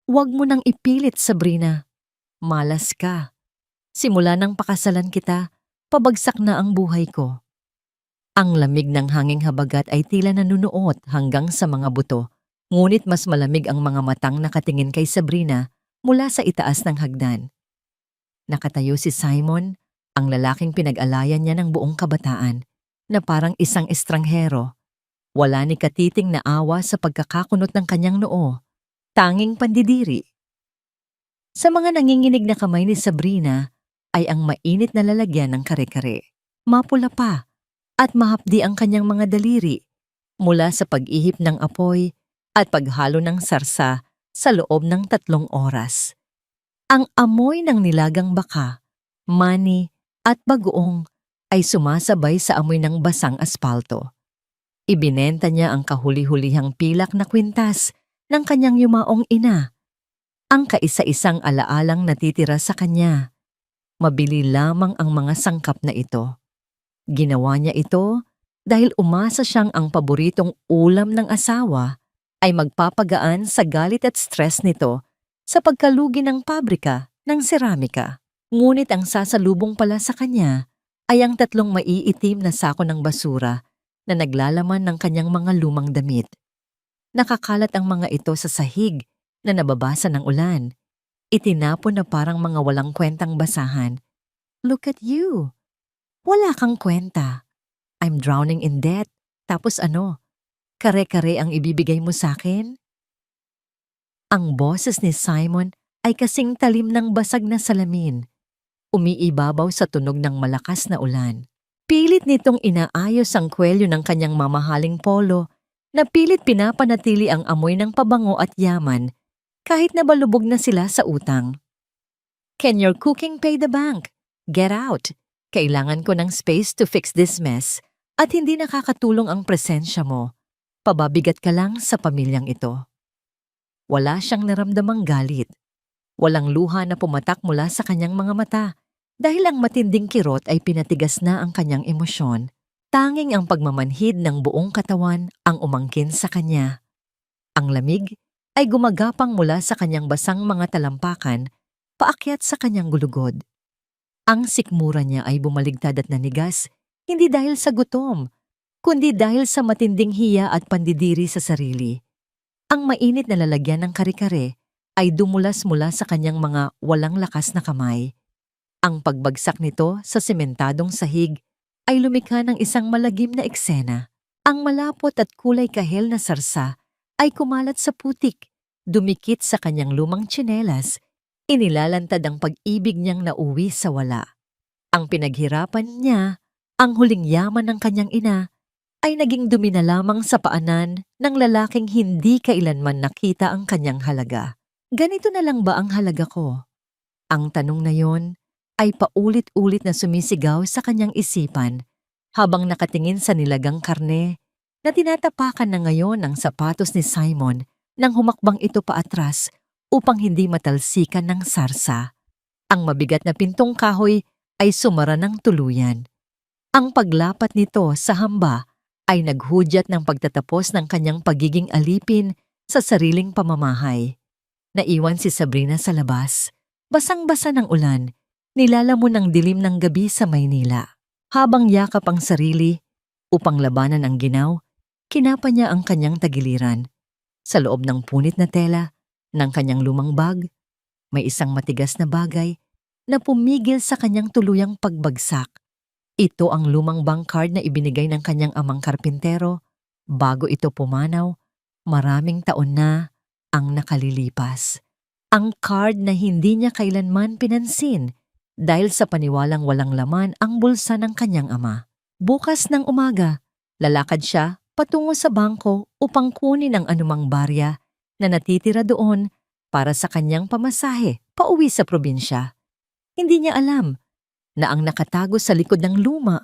Huwag mo nang ipilit, Sabrina. Malas ka. Simula nang pakasalan kita, pabagsak na ang buhay ko. Ang lamig ng hanging habagat ay tila nanunuot hanggang sa mga buto, ngunit mas malamig ang mga matang nakatingin kay Sabrina mula sa itaas ng hagdan. Nakatayo si Simon, ang lalaking pinag-alayan niya ng buong kabataan, na parang isang estranghero. Wala ni katiting na awa sa pagkakakunot ng kanyang noo, tanging pandidiri. Sa mga nanginginig na kamay ni Sabrina ay ang mainit na lalagyan ng kare-kare. Mapula pa at mahapdi ang kanyang mga daliri mula sa pag-ihip ng apoy at paghalo ng sarsa sa loob ng 3 oras. Ang amoy ng nilagang baka, mani at bagoong ay sumasabay sa amoy ng basang aspalto. Ibinenta niya ang kahuli-hulihang pilak na kwintas ng kanyang yumaong ina, ang kaisa-isang alaalang natitira sa kanya. Mabili lamang ang mga sangkap na ito. Ginawa niya ito dahil umasa siyang ang paboritong ulam ng asawa ay magpapagaan sa galit at stress nito sa pagkalugi ng pabrika ng seramika. Ngunit ang sasalubong pala sa kanya ay ang 3 maiitim na sako ng basura na naglalaman ng kanyang mga lumang damit. Nakakalat ang mga ito sa sahig na nababasa ng ulan. Itinapon na parang mga walang kwentang basahan. Look at you! Wala kang kwenta. I'm drowning in debt. Tapos ano? Kare-kare ang ibibigay mo sa akin? Ang boses ni Simon ay kasing talim ng basag na salamin. Umiibabaw sa tunog ng malakas na ulan. Pilit nitong inaayos ang kwelyo ng kanyang mamahaling polo na pilit pinapanatili ang amoy ng pabango at yaman kahit na balubog na sila sa utang. Can your cooking pay the bank? Get out! Kailangan ko ng space to fix this mess at hindi nakakatulong ang presensya mo. Pababigat ka lang sa pamilyang ito. Wala siyang naramdamang galit. Walang luha na pumatak mula sa kanyang mga mata dahil ang matinding kirot ay pinatigas na ang kanyang emosyon. Tanging ang pagmamanhid ng buong katawan ang umangkin sa kanya. Ang lamig ay gumagapang mula sa kanyang basang mga talampakan paakyat sa kanyang gulugod. Ang sikmura niya ay bumaligtad at nanigas, hindi dahil sa gutom, kundi dahil sa matinding hiya at pandidiri sa sarili. Ang mainit na lalagyan ng kare-kare ay dumulas mula sa kanyang mga walang lakas na kamay. Ang pagbagsak nito sa sementadong sahig ay lumikha ng isang malagim na eksena. Ang malapot at kulay kahel na sarsa ay kumalat sa putik, dumikit sa kanyang lumang tsinelas, inilalantad ang pag-ibig niyang nauwi sa wala. Ang pinaghirapan niya, ang huling yaman ng kanyang ina, ay naging dumi na lamang sa paanan ng lalaking hindi kailanman nakita ang kanyang halaga. Ganito na lang ba ang halaga ko? Ang tanong na yon ay paulit-ulit na sumisigaw sa kanyang isipan habang nakatingin sa nilagang karne na tinatapakan na ngayon ng sapatos ni Simon nang humakbang ito paatras upang hindi matalsikan ng sarsa. Ang mabigat na pintong kahoy ay sumara ng tuluyan. Ang paglapat nito sa hamba ay naghudyat ng pagtatapos ng kanyang pagiging alipin sa sariling pamamahay. Naiwan si Sabrina sa labas, basang-basa ng ulan, nilalamon ng dilim ng gabi sa Maynila. Habang yakap ang sarili upang labanan ang ginaw, kinapa niya ang kanyang tagiliran. Sa loob ng punit na tela ng kanyang lumang bag, may isang matigas na bagay na pumigil sa kanyang tuluyang pagbagsak. Ito ang lumang bank card na ibinigay ng kanyang amang karpintero bago ito pumanaw, maraming taon na ang nakalilipas. Ang card na hindi niya kailanman pinansin dahil sa paniwalang walang laman ang bulsa ng kanyang ama. Bukas ng umaga, lalakad siya patungo sa bangko upang kunin ang anumang barya na natitira doon para sa kanyang pamasahe pauwi sa probinsya. Hindi niya alam na ang nakatago sa likod ng luma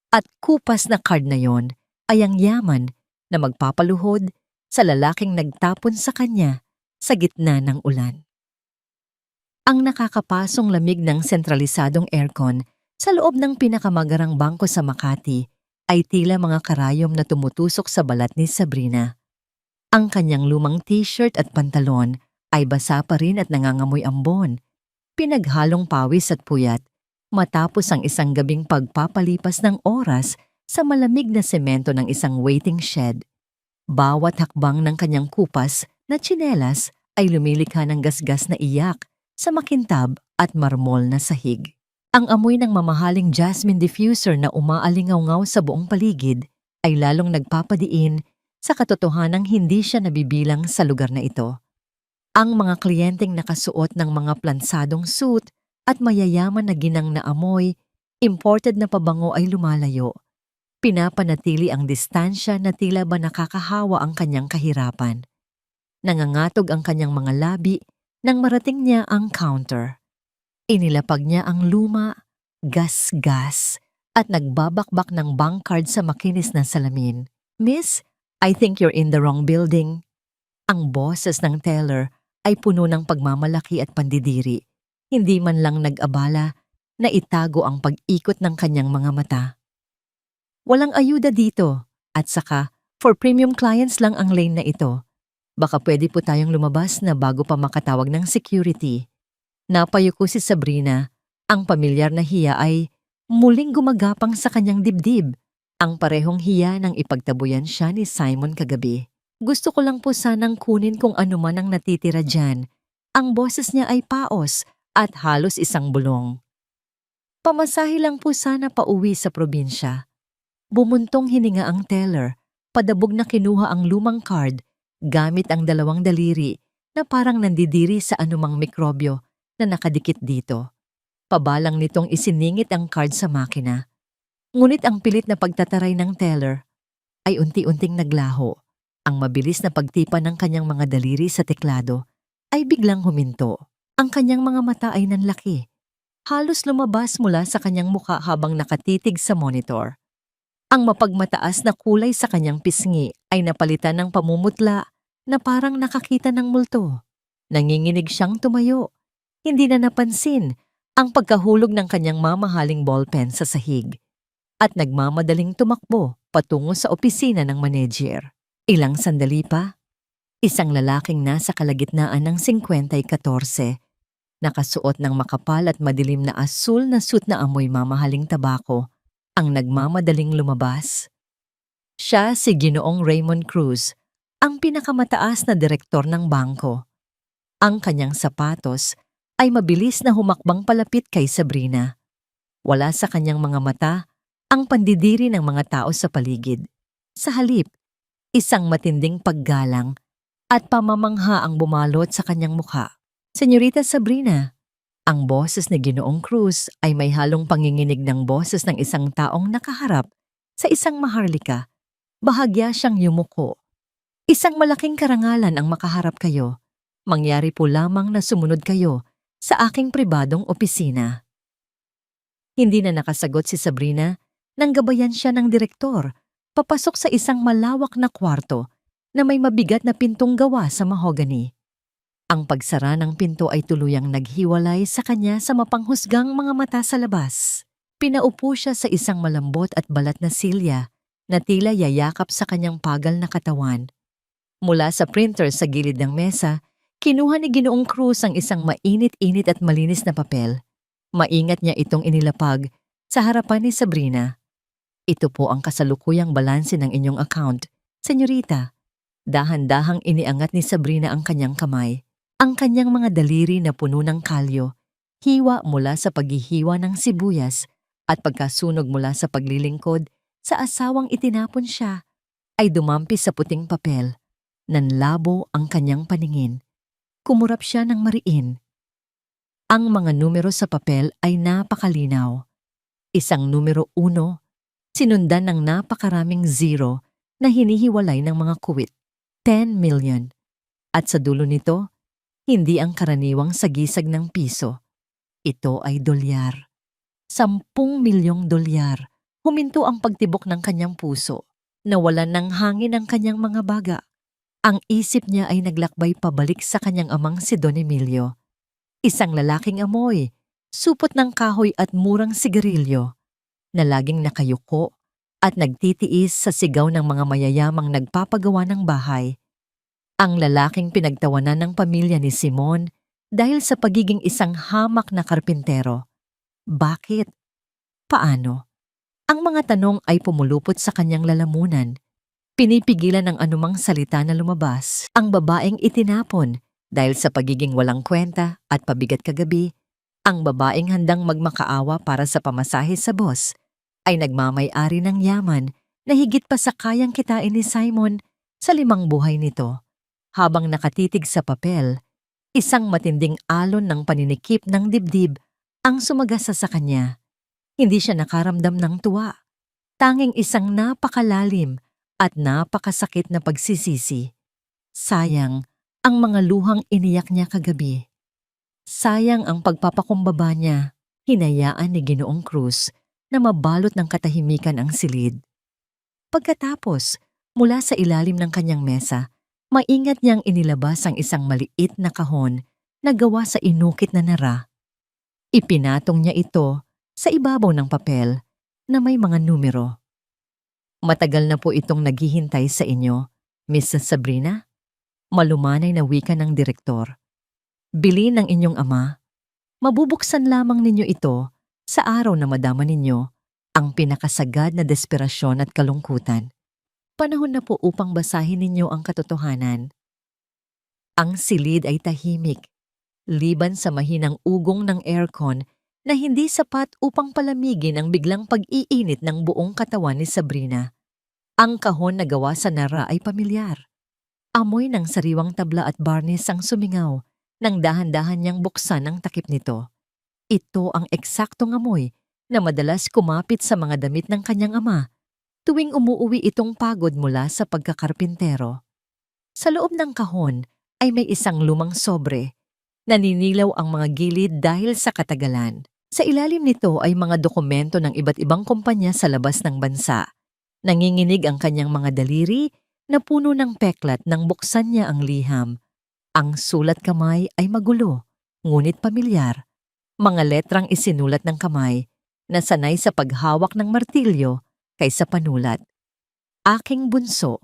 at kupas na card na yon ay ang yaman na magpapaluhod sa lalaking nagtapon sa kanya sa gitna ng ulan. Ang nakakapasong lamig ng sentralisadong aircon sa loob ng pinakamagarang bangko sa Makati ay tila mga karayom na tumutusok sa balat ni Sabrina. Ang kanyang lumang t-shirt at pantalon ay basa pa rin at nangangamoy ambon, pinaghalong pawis at puyat, matapos ang isang gabing pagpapalipas ng oras sa malamig na semento ng isang waiting shed. Bawat hakbang ng kanyang kupas na tsinelas ay lumilikha ng gasgas na iyak sa makintab at marmol na sahig. Ang amoy ng mamahaling jasmine diffuser na umaalingaw-ngaw sa buong paligid ay lalong nagpapadiin sa katotohanang hindi siya nabibilang sa lugar na ito. Ang mga kliyenteng nakasuot ng mga plansadong suit at mayayaman na ginang na amoy, imported na pabango ay lumalayo. Pinapanatili ang distansya na tila ba nakakahawa ang kanyang kahirapan. Nangangatog ang kanyang mga labi nang marating niya ang counter. Inilapag niya ang luma, gas-gas, at nagbabakbak ng bank card sa makinis na salamin. "Miss, I think you're in the wrong building." Ang boses ng teller ay puno ng pagmamalaki at pandidiri. Hindi man lang nag-abala na itago ang pag-ikot ng kanyang mga mata. "Walang ayuda dito, at saka for premium clients lang ang lane na ito. Baka pwede po tayong lumabas na bago pa makatawag ng security." Napayuko si Sabrina. Ang pamilyar na hiya ay muling gumagapang sa kanyang dibdib. Ang parehong hiya nang ipagtabuyan siya ni Simon kagabi. "Gusto ko lang po sanang kunin kung ano man ang natitira dyan." Ang boses niya ay paos at halos isang bulong. "Pamasahe lang po sana pauwi sa probinsya." Bumuntong hininga ang teller, padabog na kinuha ang lumang card gamit ang dalawang daliri na parang nandidiri sa anumang mikrobyo na nakadikit dito. Pabalang nitong isiningit ang card sa makina. Ngunit ang pilit na pagtataray ng teller ay unti-unting naglaho. Ang mabilis na pagtipa ng kanyang mga daliri sa teklado ay biglang huminto. Ang kanyang mga mata ay nanlaki. Halos lumabas mula sa kanyang mukha habang nakatitig sa monitor. Ang mapagmataas na kulay sa kanyang pisngi ay napalitan ng pamumutla na parang nakakita ng multo. Nanginginig siyang tumayo. Hindi na napansin ang pagkahulog ng kanyang mamahaling ballpen sa sahig at nagmamadaling tumakbo patungo sa opisina ng manager. Ilang sandali pa, isang lalaking nasa kalagitnaan ng 50-14, nakasuot ng makapal at madilim na asul na suit na amoy mamahaling tabako, ang nagmamadaling lumabas. Siya si Ginoong Raymond Cruz, ang pinakamataas na direktor ng bangko. Ang kanyang sapatos ay mabilis na humakbang palapit kay Sabrina. Wala sa kanyang mga mata ang pandidiri ng mga tao sa paligid. Sa halip, isang matinding paggalang at pamamangha ang bumalot sa kanyang mukha. "Senyorita Sabrina." Ang boses ni Ginoong Cruz ay may halong panginginig ng boses ng isang taong nakaharap sa isang maharlika. Bahagya siyang yumuko. "Isang malaking karangalan ang makaharap kayo. Mangyari po lamang na sumunod kayo sa aking pribadong opisina." Hindi na nakasagot si Sabrina nang gabayan siya ng direktor papasok sa isang malawak na kwarto na may mabigat na pintong gawa sa mahogany. Ang pagsara ng pinto ay tuluyang naghiwalay sa kanya sa mapanghusgang mga mata sa labas. Pinaupo siya sa isang malambot at balat na silya na tila yayakap sa kanyang pagal na katawan. Mula sa printer sa gilid ng mesa, kinuha ni Ginoong Cruz ang isang mainit-init at malinis na papel. Maingat niya itong inilapag sa harapan ni Sabrina. "Ito po ang kasalukuyang balanse ng inyong account, senyorita." Dahan-dahang iniangat ni Sabrina ang kanyang kamay. Ang kanyang mga daliri na puno ng kalyo, hiwa mula sa paghihiwa ng sibuyas at pagkasunog mula sa paglilingkod sa asawang itinapon siya, ay dumampi sa puting papel. Nanlabo ang kanyang paningin. Kumurap siya ng mariin. Ang mga numero sa papel ay napakalinaw. Isang numero 1, sinundan ng napakaraming zero na hinihiwalay ng mga kuwit. 10 million. At sa dulo nito, hindi ang karaniwang sagisag ng piso. Ito ay dolyar. 10 milyong dolyar. Huminto ang pagtibok ng kanyang puso. Nawalan ng hangin ang kanyang mga baga. Ang isip niya ay naglakbay pabalik sa kanyang amang si Don Emilio. Isang lalaking amoy, supot ng kahoy at murang sigarilyo, na laging nakayuko at nagtitiis sa sigaw ng mga mayayamang nagpapagawa ng bahay. Ang lalaking pinagtawanan ng pamilya ni Simon dahil sa pagiging isang hamak na karpintero. Bakit? Paano? Ang mga tanong ay pumulupot sa kanyang lalamunan. Pinipigilan ng anumang salita na lumabas. Ang babaeng itinapon dahil sa pagiging walang kwenta at pabigat kagabi. Ang babaeng handang magmakaawa para sa pamasahe sa boss ay nagmamay-ari ng yaman na higit pa sa kayang kitain ni Simon sa 5 buhay nito. Habang nakatitig sa papel, isang matinding alon ng paninikip ng dibdib ang sumagasa sa kanya. Hindi siya nakaramdam ng tuwa. Tanging isang napakalalim at napakasakit na pagsisisi. Sayang ang mga luhang iniyak niya kagabi. Sayang ang pagpapakumbaba niya. Hinayaan ni Ginoong Cruz na mabalot ng katahimikan ang silid. Pagkatapos, mula sa ilalim ng kanyang mesa, maingat niyang inilabas ang isang maliit na kahon na gawa sa inukit na nara. Ipinatong niya ito sa ibabaw ng papel na may mga numero. Matagal na po itong naghihintay sa inyo, Mrs. Sabrina. Malumanay na wika ng direktor. Bilin ng inyong ama. Mabubuksan lamang ninyo ito sa araw na madama ninyo ang pinakasagad na desperasyon at kalungkutan. Panahon na po upang basahin ninyo ang katotohanan. Ang silid ay tahimik, liban sa mahinang ugong ng aircon na hindi sapat upang palamigin ang biglang pag-iinit ng buong katawan ni Sabrina. Ang kahon na gawa sa nara ay pamilyar. Amoy ng sariwang tabla at barnis ang sumingaw nang dahan-dahan niyang buksan ang takip nito. Ito ang eksaktong amoy na madalas kumapit sa mga damit ng kanyang ama tuwing umuuwi itong pagod mula sa pagkakarpintero. Sa loob ng kahon ay may isang lumang sobre. Naninilaw ang mga gilid dahil sa katagalan. Sa ilalim nito ay mga dokumento ng iba't ibang kumpanya sa labas ng bansa. Nanginginig ang kanyang mga daliri na puno ng peklat nang buksan niya ang liham. Ang sulat kamay ay magulo, ngunit pamilyar. Mga letrang isinulat ng kamay na sanay sa paghawak ng martilyo kaysa panulat. Aking bunso,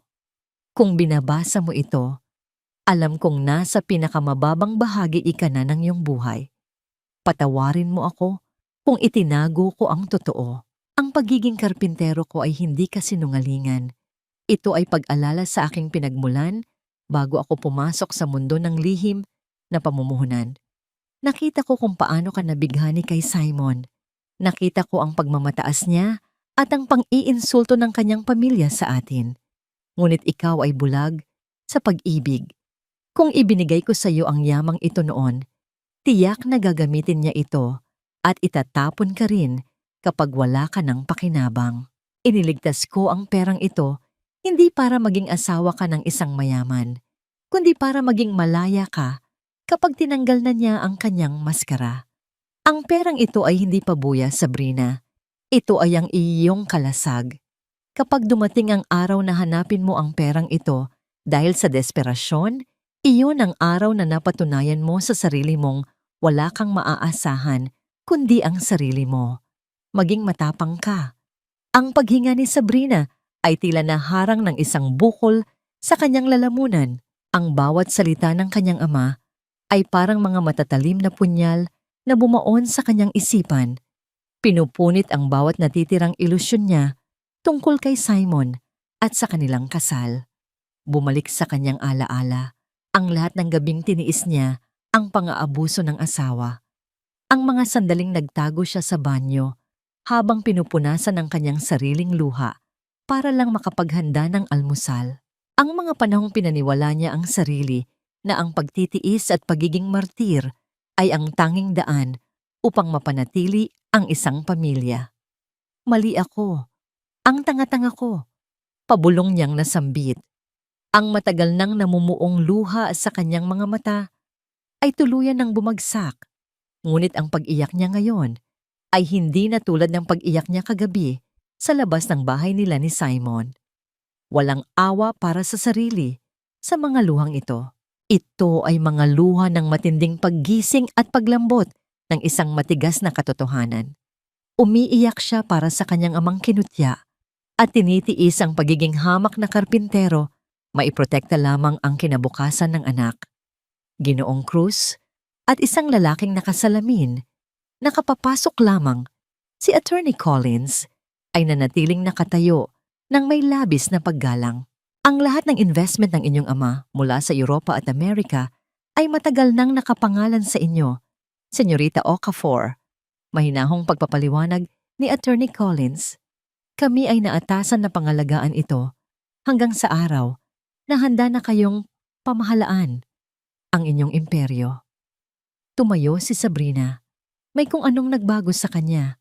kung binabasa mo ito, alam kong nasa pinakamababang bahagi ika na ng iyong buhay. Patawarin mo ako kung itinago ko ang totoo. Ang pagiging karpintero ko ay hindi kasinungalingan. Ito ay pag-alala sa aking pinagmulan bago ako pumasok sa mundo ng lihim na pamumuhunan. Nakita ko kung paano ka nabighani kay Simon. Nakita ko ang pagmamataas niya at ang pang-iinsulto ng kanyang pamilya sa atin. Ngunit ikaw ay bulag sa pag-ibig. Kung ibinigay ko sa iyo ang yamang ito noon, tiyak na gagamitin niya ito at itatapon ka rin kapag wala ka ng pakinabang. Iniligtas ko ang perang ito hindi para maging asawa ka ng isang mayaman, kundi para maging malaya ka kapag tinanggal na niya ang kanyang maskara. Ang perang ito ay hindi pabuya, Sabrina. Ito ay ang iyong kalasag. Kapag dumating ang araw na hanapin mo ang perang ito dahil sa desperasyon, iyon ang araw na napatunayan mo sa sarili mong wala kang maaasahan kundi ang sarili mo. Maging matapang ka. Ang paghinga ni Sabrina ay tila naharang ng isang bukol sa kanyang lalamunan. Ang bawat salita ng kanyang ama ay parang mga matatalim na punyal na bumaon sa kanyang isipan. Pinupunit ang bawat natitirang ilusyon niya tungkol kay Simon at sa kanilang kasal. Bumalik sa kanyang alaala ang lahat ng gabing tiniis niya ang pang-aabuso ng asawa. Ang mga sandaling nagtago siya sa banyo habang pinupunasan ng kanyang sariling luha para lang makapaghanda ng almusal. Ang mga panahong pinaniwala niya ang sarili na ang pagtitiis at pagiging martir ay ang tanging daan upang mapanatili ang isang pamilya. Mali ako. Ang tanga-tanga ko. Pabulong niyang nasambit. Ang matagal nang namumuong luha sa kanyang mga mata ay tuluyan ng bumagsak. Ngunit ang pag-iyak niya ngayon ay hindi na tulad ng pag-iyak niya kagabi sa labas ng bahay nila ni Simon. Walang awa para sa sarili sa mga luhang ito. Ito ay mga luha ng matinding paggising at paglambot ng isang matigas na katotohanan. Umiiyak siya para sa kanyang amang kinutya at tinitiis ang pagiging hamak na karpintero Maiprotekta lamang ang kinabukasan ng anak. Ginoong Cruz at isang lalaking nakasalamin, nakapapasok lamang, si Attorney Collins ay nanatiling nakatayo nang may labis na paggalang. Ang lahat ng investment ng inyong ama mula sa Europa at Amerika ay matagal nang nakapangalan sa inyo, Senyorita Okafor. Mahinahong pagpapaliwanag ni Attorney Collins. Kami ay naatasan na pangalagaan ito hanggang sa araw na handa na kayong pamahalaan ang inyong imperyo. Tumayo si Sabrina. May kung anong nagbago sa kanya.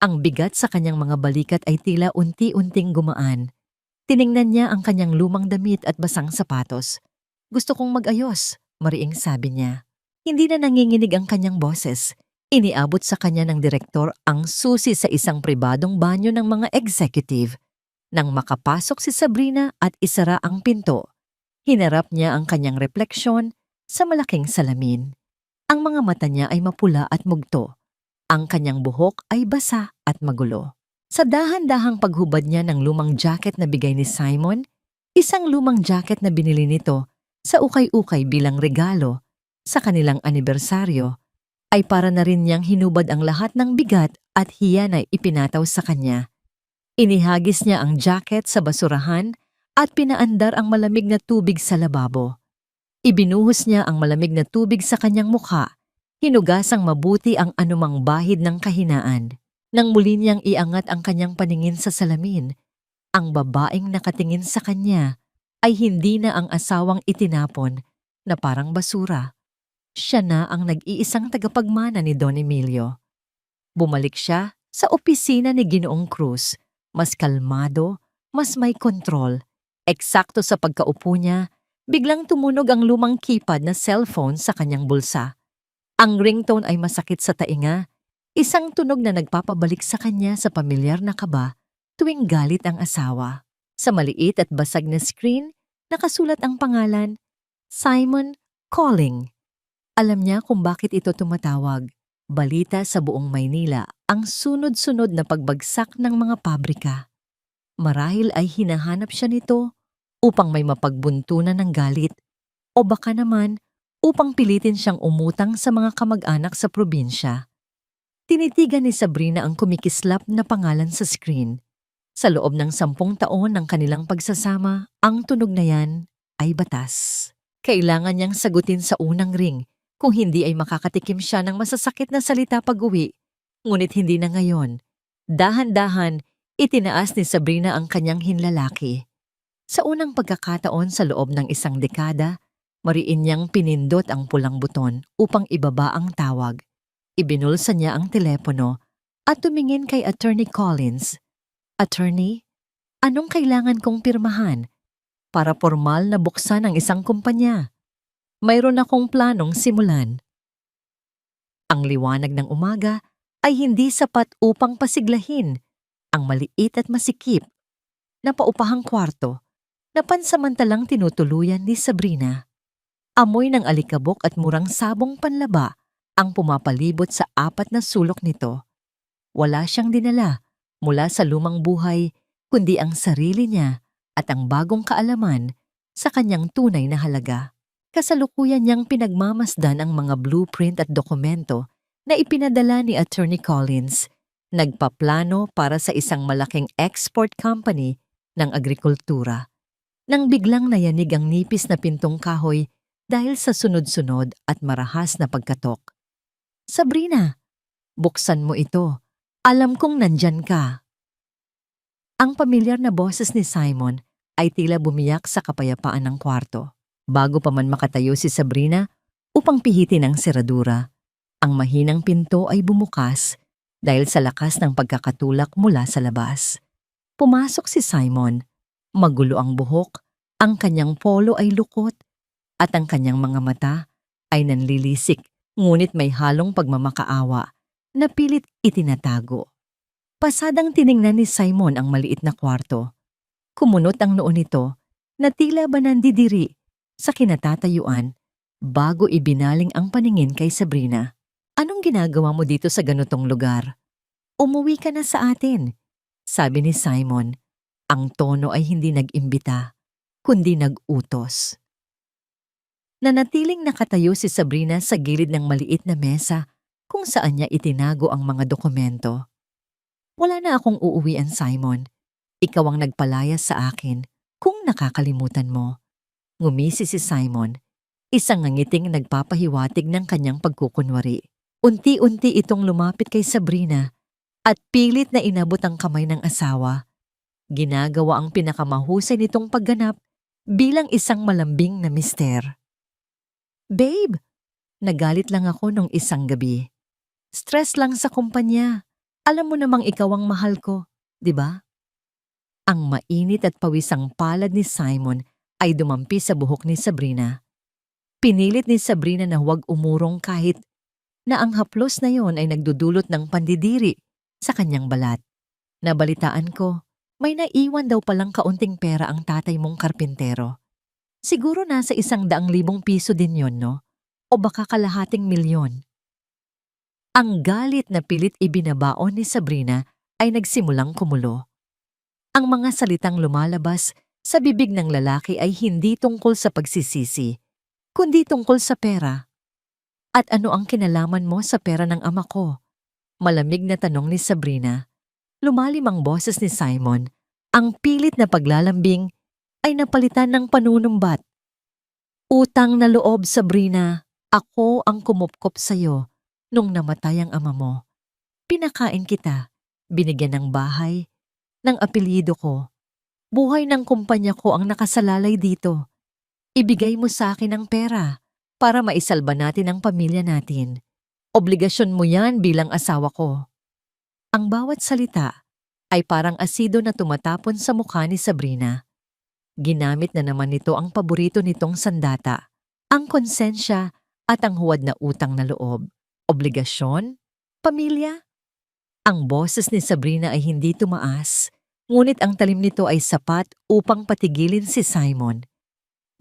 Ang bigat sa kanyang mga balikat ay tila unti-unting gumaan. Tiningnan niya ang kanyang lumang damit at basang sapatos. Gusto kong mag-ayos, mariing sabi niya. Hindi na nanginginig ang kanyang boses. Iniabot sa kanya ng direktor ang susi sa isang pribadong banyo ng mga executive. Nang makapasok si Sabrina at isara ang pinto, hinarap niya ang kanyang refleksyon sa malaking salamin. Ang mga mata niya ay mapula at mugto. Ang kanyang buhok ay basa at magulo. Sa dahan-dahang paghubad niya ng lumang jacket na bigay ni Simon, isang lumang jacket na binili nito sa ukay-ukay bilang regalo sa kanilang anibersaryo, ay para na rin niyang hinubad ang lahat ng bigat at hiya na ipinataw sa kanya. Inihagis niya ang jacket sa basurahan at pinaandar ang malamig na tubig sa lababo. Ibinuhos niya ang malamig na tubig sa kanyang mukha, hinugasang mabuti ang anumang bahid ng kahinaan. Nang muli niyang iangat ang kanyang paningin sa salamin, ang babaeng nakatingin sa kanya ay hindi na ang asawang itinapon na parang basura. Siya na ang nag-iisang tagapagmana ni Don Emilio. Bumalik siya sa opisina ni Ginoong Cruz, mas kalmado, mas may kontrol. Eksakto sa pagkaupo niya, biglang tumunog ang lumang keypad na cellphone sa kanyang bulsa. Ang ringtone ay masakit sa tainga, isang tunog na nagpapabalik sa kanya sa pamilyar na kaba tuwing galit ang asawa. Sa maliit at basag na screen, nakasulat ang pangalan, Simon Calling. Alam niya kung bakit ito tumatawag. Balita sa buong Maynila ang sunod-sunod na pagbagsak ng mga pabrika. Marahil ay hinahanap siya nito upang may mapagbuntunan ng galit o baka naman upang pilitin siyang umutang sa mga kamag-anak sa probinsya. Tinitigan ni Sabrina ang kumikislap na pangalan sa screen. Sa loob ng 10 taon ng kanilang pagsasama, ang tunog na yan ay batas. Kailangan niyang sagutin sa unang ring, kung hindi ay makakatikim siya ng masasakit na salita pag-uwi. Ngunit hindi na ngayon. Dahan-dahan, itinaas ni Sabrina ang kanyang hinlalaki. Sa unang pagkakataon sa loob ng 1 dekada, mariin niyang pinindot ang pulang buton upang ibaba ang tawag. Ibinulsa niya ang telepono at tumingin kay Attorney Collins. Attorney, anong kailangan kong pirmahan para formal na buksan ang isang kumpanya? Mayroon akong planong simulan. Ang liwanag ng umaga ay hindi sapat upang pasiglahin ang maliit at masikip na paupahang kwarto na pansamantalang tinutuluyan ni Sabrina. Amoy ng alikabok at murang sabong panlaba ang pumapalibot sa 4 na sulok nito. Wala siyang dinala mula sa lumang buhay, kundi ang sarili niya at ang bagong kaalaman sa kanyang tunay na halaga. Kasalukuyan niyang pinagmamasdan ang mga blueprint at dokumento na ipinadala ni Attorney Collins. Nagpaplano para sa isang malaking export company ng agrikultura. Nang biglang nayanig ang nipis na pintong kahoy dahil sa sunod-sunod at marahas na pagkatok. Sabrina, buksan mo ito. Alam kong nandyan ka. Ang pamilyar na boses ni Simon ay tila bumiyak sa kapayapaan ng kwarto. Bago pa man makatayo si Sabrina upang pihitin ang seradura, ang mahinang pinto ay bumukas dahil sa lakas ng pagkakatulak mula sa labas. Pumasok si Simon. Magulo ang buhok, ang kanyang polo ay lukot, at ang kanyang mga mata ay nanlilisik, ngunit may halong pagmamakaawa na pilit itinatago. Pasadang tiningnan ni Simon ang maliit na kwarto. Kumunot ang noo nito na tila ba nandidiri sa kinatatayuan bago ibinaling ang paningin kay Sabrina. Anong ginagawa mo dito sa ganitong lugar? Umuwi ka na sa atin, sabi ni Simon. Ang tono ay hindi nag-imbita. kundi nag-utos. Nanatiling nakatayo si Sabrina sa gilid ng maliit na mesa kung saan niya itinago ang mga dokumento. Wala na akong uuwian, Simon. Ikaw ang nagpalayas sa akin kung nakakalimutan mo. Ngumisi si Simon, isang ngangiting nagpapahiwatig ng kanyang pagkukunwari. Unti-unti itong lumapit kay Sabrina at pilit na inabot ang kamay ng asawa. Ginagawa ang pinakamahusay nitong pagganap bilang isang malambing na mister. Babe, nagalit lang ako nung isang gabi. Stress lang sa kumpanya. Alam mo namang ikaw ang mahal ko, di ba? Ang mainit at pawisang palad ni Simon ay dumampi sa buhok ni Sabrina. Pinilit ni Sabrina na huwag umurong kahit na ang haplos na yon ay nagdudulot ng pandidiri sa kanyang balat. Nabalitaan ko, may naiwan daw palang kaunting pera ang tatay mong karpintero. Siguro nasa 100,000 piso din yon, no? O baka kalahating milyon. Ang galit na pilit ibinabaon ni Sabrina ay nagsimulang kumulo. Ang mga salitang lumalabas sa bibig ng lalaki ay hindi tungkol sa pagsisisi, kundi tungkol sa pera. At ano ang kinalaman mo sa pera ng ama ko? Malamig na tanong ni Sabrina. Lumalim ang boses ni Simon. Ang pilit na paglalambing ay napalitan ng panunumbat. Utang na loob, Sabrina. Ako ang kumupkop sa'yo nung namatay ang ama mo. Pinakain kita, binigyan ng bahay, ng apelyido ko. Buhay ng kumpanya ko ang nakasalalay dito. Ibigay mo sa akin ang pera para maisalba natin ang pamilya natin. Obligasyon mo yan bilang asawa ko. Ang bawat salita ay parang asido na tumatapon sa mukha ni Sabrina. Ginamit na naman nito ang paborito nitong sandata, ang konsensya at ang huwad na utang na loob. Obligasyon? Pamilya? Ang boses ni Sabrina ay hindi tumaas, ngunit ang talim nito ay sapat upang patigilin si Simon.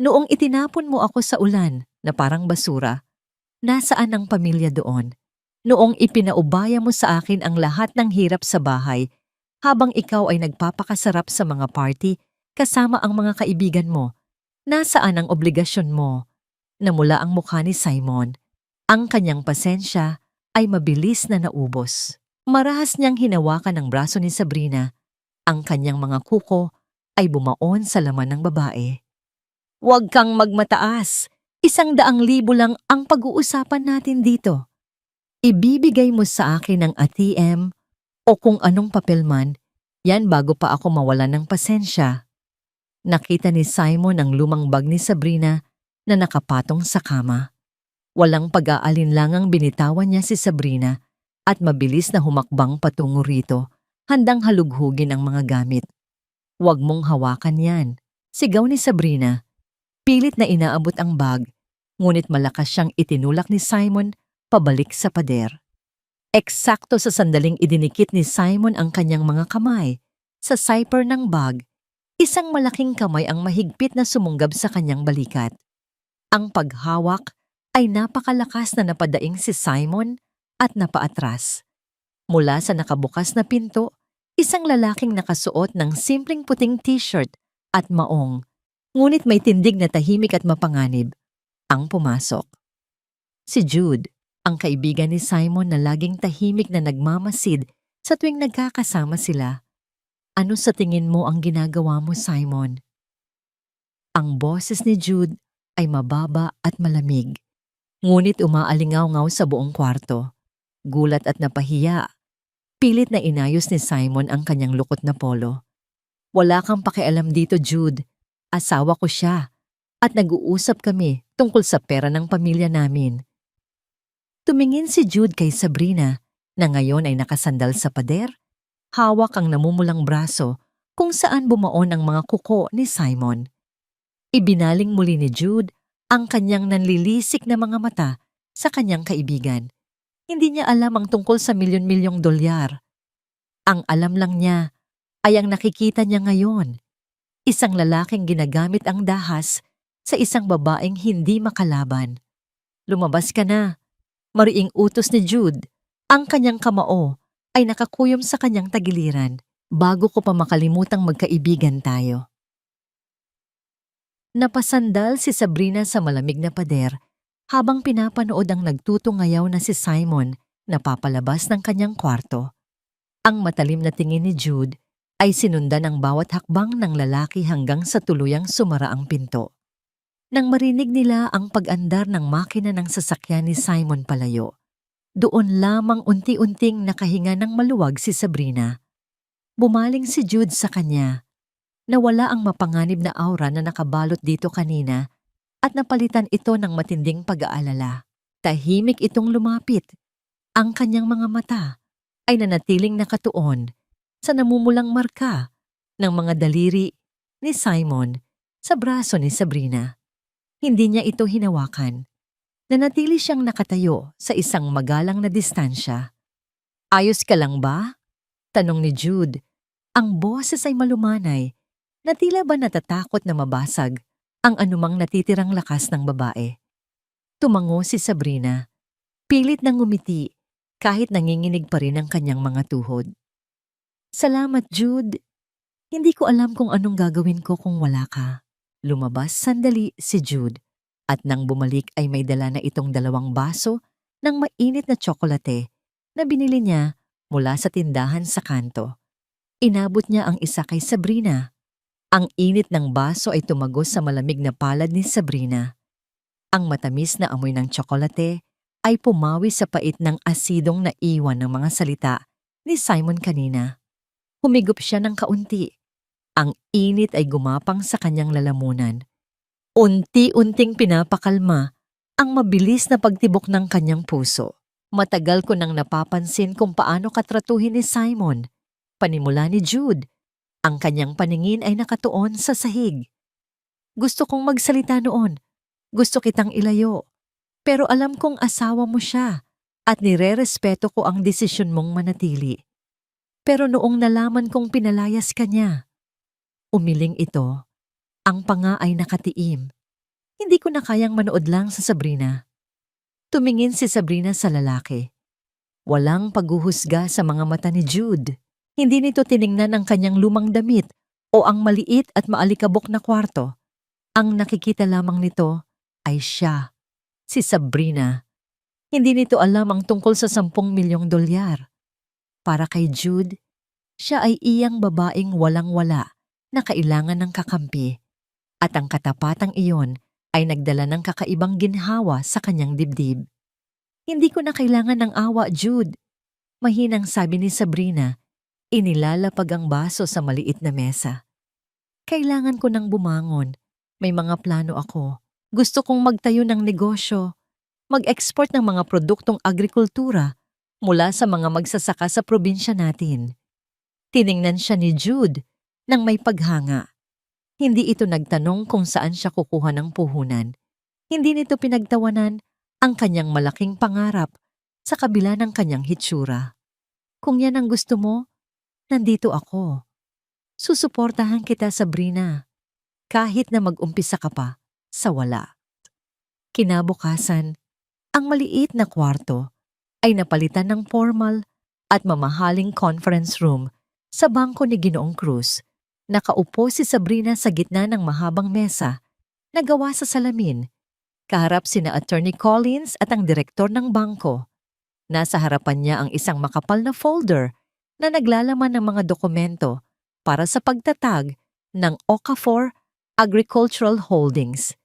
Noong itinapon mo ako sa ulan na parang basura, nasaan ang pamilya doon? Noong ipinaubaya mo sa akin ang lahat ng hirap sa bahay, habang ikaw ay nagpapakasarap sa mga party kasama ang mga kaibigan mo, nasaan ang obligasyon mo? Namula ang mukha ni Simon. Ang kanyang pasensya ay mabilis na naubos. Marahas niyang hinawakan ang braso ni Sabrina. Ang kanyang mga kuko ay bumaon sa laman ng babae. Huwag kang magmataas. 100,000 lang ang pag-uusapan natin dito. Ibibigay mo sa akin ang ATM o kung anong papel man, yan bago pa ako mawalan ng pasensya. Nakita ni Simon ang lumang bag ni Sabrina na nakapatong sa kama. Walang pag-aalinlangang binitawan niya si Sabrina at mabilis na humakbang patungo rito, handang halughugin ang mga gamit. Huwag mong hawakan yan, sigaw ni Sabrina. Pilit na inaabot ang bag, ngunit malakas siyang itinulak ni Simon pabalik sa pader. Eksakto sa sandaling idinikit ni Simon ang kanyang mga kamay. Sa zipper ng bag, isang malaking kamay ang mahigpit na sumunggab sa kanyang balikat. Ang paghawak ay napakalakas na napadaing si Simon at napaatras. Mula sa nakabukas na pinto, isang lalaking nakasuot ng simpleng puting t-shirt at maong, ngunit may tindig na tahimik at mapanganib, ang pumasok. Si Jude, ang kaibigan ni Simon na laging tahimik na nagmamasid sa tuwing nagkakasama sila. Ano sa tingin mo ang ginagawa mo, Simon? Ang boses ni Jude ay mababa at malamig, ngunit umaalingaw-ngaw sa buong kwarto. Gulat at napahiya, pilit na inayos ni Simon ang kanyang lukot na polo. Wala kang pakialam dito, Jude. Asawa ko siya at nag-uusap kami tungkol sa pera ng pamilya namin. Tumingin si Jude kay Sabrina na ngayon ay nakasandal sa pader, hawak ang namumulang braso kung saan bumaon ang mga kuko ni Simon. Ibinaling muli ni Jude ang kanyang nanlilisik na mga mata sa kanyang kaibigan. Hindi niya alam ang tungkol sa milyon-milyong dolyar. Ang alam lang niya ay ang nakikita niya ngayon. Isang lalaking ginagamit ang dahas sa isang babaeng hindi makalaban. Lumabas ka na. Mariing utos ni Jude. Ang kanyang kamao ay nakakuyom sa kanyang tagiliran bago ko pa makalimutang magkaibigan tayo. Napasandal si Sabrina sa malamig na pader habang pinapanood ang nagtutungayaw na si Simon na papalabas ng kanyang kwarto. Ang matalim na tingin ni Jude ay sinundan ang bawat hakbang ng lalaki hanggang sa tuluyang sumara ang pinto. Nang marinig nila ang pag-andar ng makina ng sasakyan ni Simon palayo, doon lamang unti-unting nakahinga ng maluwag si Sabrina. Bumaling si Jude sa kanya. Nawala ang mapanganib na aura na nakabalot dito kanina at napalitan ito ng matinding pag-aalala. Tahimik itong lumapit. Ang kanyang mga mata ay nanatiling nakatuon sa namumulang marka ng mga daliri ni Simon sa braso ni Sabrina. Hindi niya ito hinawakan. Nanatili siyang nakatayo sa isang magalang na distansya. "Ayos ka lang ba?" tanong ni Jude. Ang boses ay malumanay na tila ba natatakot na mabasag ang anumang natitirang lakas ng babae. Tumango si Sabrina. Pilit nang ngumiti kahit nanginginig pa rin ang kanyang mga tuhod. "Salamat, Jude. Hindi ko alam kung anong gagawin ko kung wala ka." Lumabas sandali si Jude at nang bumalik ay may dala na itong 2 baso ng mainit na tsokolate na binili niya mula sa tindahan sa kanto. Inabot niya ang isa kay Sabrina. Ang init ng baso ay tumagos sa malamig na palad ni Sabrina. Ang matamis na amoy ng tsokolate ay pumawi sa pait ng asidong naiwan ng mga salita ni Simon kanina. Humigop siya ng kaunti. Ang init ay gumapang sa kanyang lalamunan. Unti-unting pinapakalma ang mabilis na pagtibok ng kanyang puso. Matagal ko nang napapansin kung paano katratuhin ni Simon. Panimula ni Jude. Ang kanyang paningin ay nakatuon sa sahig. "Gusto kong magsalita noon. Gusto kitang ilayo. Pero alam kong asawa mo siya at nirerespeto ko ang desisyon mong manatili. Pero noong nalaman kong pinalayas ka niya," umiling ito. Ang panga ay nakatiim. Hindi ko na kayang manood lang sa Sabrina. Tumingin si Sabrina sa lalaki. Walang paghuhusga sa mga mata ni Jude. Hindi nito tiningnan ang kanyang lumang damit o ang maliit at maalikabok na kwarto. Ang nakikita lamang nito ay siya, si Sabrina. Hindi nito alam ang tungkol sa 10 milyong dolyar. Para kay Jude, siya ay iyang babaeng walang-wala na kailangan ng kakampi. At ang katapatang iyon ay nagdala ng kakaibang ginhawa sa kanyang dibdib. "Hindi ko na kailangan ng awa, Jude," mahinang sabi ni Sabrina. Inilalapag ang baso sa maliit na mesa. "Kailangan ko nang bumangon. May mga plano ako. Gusto kong magtayo ng negosyo. Mag-export ng mga produktong agrikultura mula sa mga magsasaka sa probinsya natin." Tiningnan siya ni Jude nang may paghanga. Hindi ito nagtanong kung saan siya kukuha ng puhunan. Hindi nito pinagtawanan ang kanyang malaking pangarap sa kabila ng kanyang hitsura. "Kung yan ang gusto mo, nandito ako. Susuportahan kita, Sabrina, kahit na mag-umpisa ka pa sa wala." Kinabukasan, ang maliit na kwarto ay napalitan ng formal at mamahaling conference room sa bangko ni Ginoong Cruz. Nakaupo si Sabrina sa gitna ng mahabang mesa na gawa sa salamin. Kaharap sina Attorney Collins at ang direktor ng bangko. Nasa harapan niya ang isang makapal na folder na naglalaman ng mga dokumento para sa pagtatag ng Okafor Agricultural Holdings.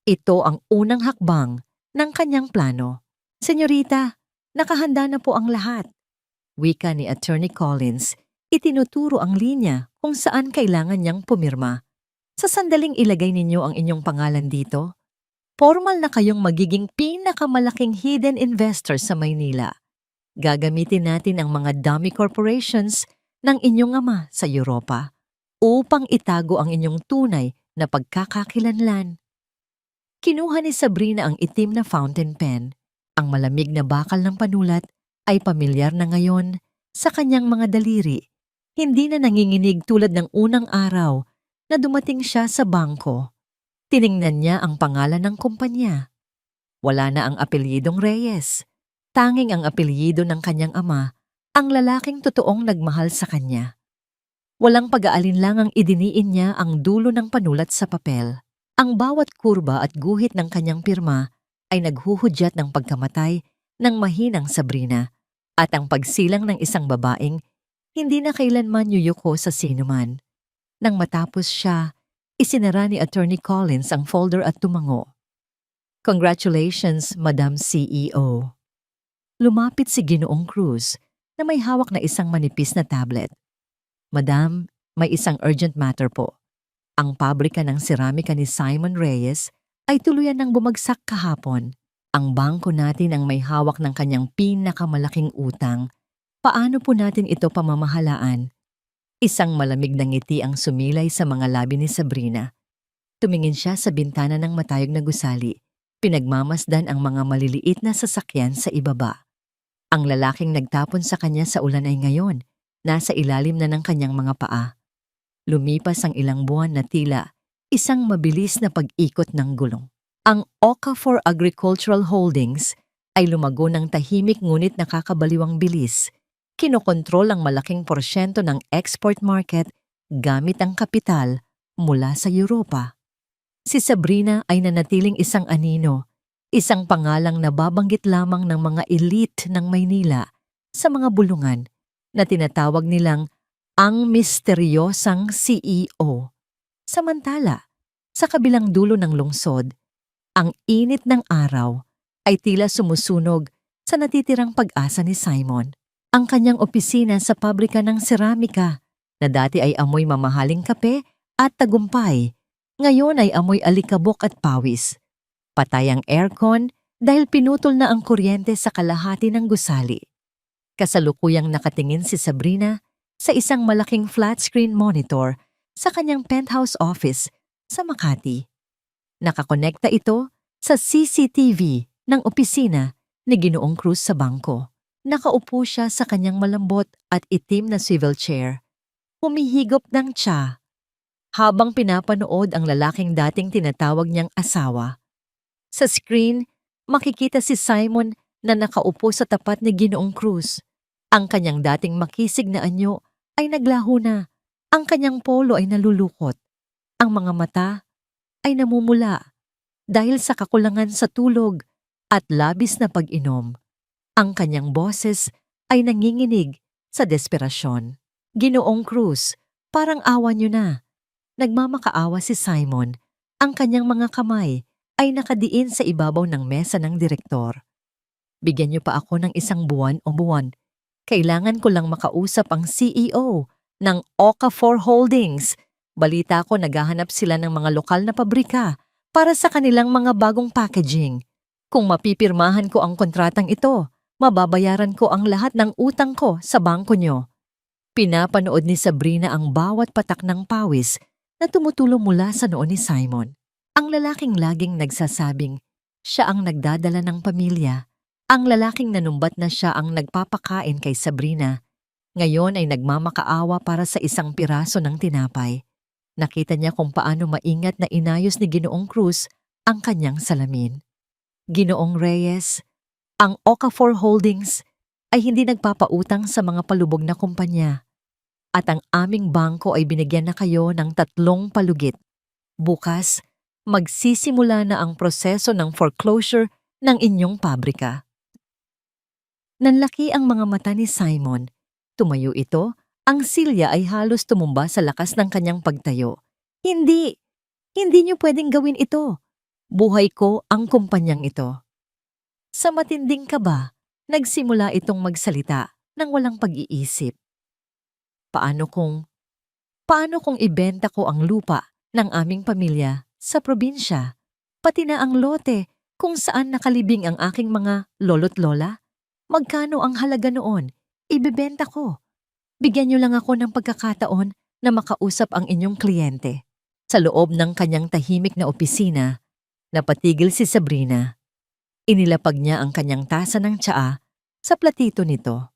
Ito ang unang hakbang ng kanyang plano. "Senyorita, nakahanda na po ang lahat." Wika ni Attorney Collins, itinuturo ang linya kung saan kailangan niyang pumirma. "Sa sandaling ilagay ninyo ang inyong pangalan dito, formal na kayong magiging pinakamalaking hidden investor sa Maynila. Gagamitin natin ang mga dummy corporations ng inyong ama sa Europa upang itago ang inyong tunay na pagkakakilanlan." Kinuha ni Sabrina ang itim na fountain pen. Ang malamig na bakal ng panulat ay pamilyar na ngayon sa kanyang mga daliri. Hindi na nanginginig tulad ng unang araw na dumating siya sa bangko. Tiningnan niya ang pangalan ng kumpanya. Wala na ang apelyidong Reyes. Tanging ang apelyido ng kanyang ama, ang lalaking totoong nagmahal sa kanya. Walang pag-aalinlangang idiniin niya ang dulo ng panulat sa papel. Ang bawat kurba at guhit ng kanyang pirma ay naghuhudyat ng pagkamatay ng mahinang Sabrina at ang pagsilang ng isang babaeng hindi na kailanman yuyuko sa sinuman. Nang matapos siya, isinara ni Attorney Collins ang folder at tumango. "Congratulations, Madam CEO." Lumapit si Ginoong Cruz na may hawak na isang manipis na tablet. "Madam, may isang urgent matter po. Ang pabrika ng seramika ni Simon Reyes ay tuluyan ng bumagsak kahapon. Ang bangko natin ang may hawak ng kanyang pinakamalaking utang. Paano po natin ito pamamahalaan?" Isang malamig na ngiti ang sumilay sa mga labi ni Sabrina. Tumingin siya sa bintana ng matayog na gusali. Pinagmamasdan ang mga maliliit na sasakyan sa ibaba. Ang lalaking nagtapon sa kanya sa ulan ay ngayon, nasa ilalim na ng kanyang mga paa. Lumipas ang ilang buwan na tila isang mabilis na pag-ikot ng gulong. Ang Okafor Agricultural Holdings ay lumago ng tahimik ngunit nakakabaliwang bilis. Kinokontrol ang malaking porsyento ng export market gamit ang kapital mula sa Europa. Si Sabrina ay nanatiling isang anino, isang pangalang nababanggit lamang ng mga elite ng Maynila sa mga bulungan na tinatawag nilang ang misteryosang CEO. Samantala, sa kabilang dulo ng lungsod, ang init ng araw ay tila sumusunog sa natitirang pag-asa ni Simon. Ang kanyang opisina sa pabrika ng seramika na dati ay amoy mamahaling kape at tagumpay, ngayon ay amoy alikabok at pawis. Patay ang aircon dahil pinutol na ang kuryente sa kalahati ng gusali. Kasalukuyang nakatingin si Sabrina sa isang malaking flat-screen monitor sa kanyang penthouse office sa Makati. Nakakonekta ito sa CCTV ng opisina ni Ginoong Cruz sa bangko. Nakaupo siya sa kanyang malambot at itim na swivel chair. Humihigop ng tsa habang pinapanood ang lalaking dating tinatawag niyang asawa. Sa screen, makikita si Simon na nakaupo sa tapat ni Ginoong Cruz. Ang kanyang dating makisig na anyo ay naglaho na. Ang kanyang polo ay nalulukot. Ang mga mata ay namumula dahil sa kakulangan sa tulog at labis na pag-inom. Ang kanyang boses ay nanginginig sa desperasyon. "Ginoong Cruz, parang awa niyo na." Nagmamakaawa si Simon. Ang kanyang mga kamay ay nakadiin sa ibabaw ng mesa ng direktor. "Bigyan niyo pa ako ng isang buwan o buwan. Kailangan ko lang makausap ang CEO ng Okafor Holdings. Balita ko naghahanap sila ng mga lokal na pabrika para sa kanilang mga bagong packaging. Kung mapipirmahan ko ang kontratang ito, mababayaran ko ang lahat ng utang ko sa bangko niyo." Pinapanood ni Sabrina ang bawat patak ng pawis na tumutulo mula sa noo ni Simon. Ang lalaking laging nagsasabing siya ang nagdadala ng pamilya. Ang lalaking nanumbat na siya ang nagpapakain kay Sabrina. Ngayon ay nagmamakaawa para sa isang piraso ng tinapay. Nakita niya kung paano maingat na inayos ni Ginoong Cruz ang kanyang salamin. "Ginoong Reyes, ang Okafor Holdings ay hindi nagpapautang sa mga palubog na kumpanya at ang aming bangko ay binigyan na kayo ng 3 palugit. Bukas, magsisimula na ang proseso ng foreclosure ng inyong pabrika." Nanlaki ang mga mata ni Simon. Tumayo ito, ang silya ay halos tumumba sa lakas ng kanyang pagtayo. Hindi niyo pwedeng gawin ito. Buhay ko ang kumpanyang ito." Sa matinding kaba, nagsimula itong magsalita nang walang pag-iisip. Paano kung ibenta ko ang lupa ng aming pamilya sa probinsya, pati na ang lote kung saan nakalibing ang aking mga lolo't lola? Magkano ang halaga noon? Ibebenta ko. Bigyan niyo lang ako ng pagkakataon na makausap ang inyong kliyente. Sa loob ng kanyang tahimik na opisina, napatigil si Sabrina. Inilapag niya ang kanyang tasa ng tsaa sa platito nito.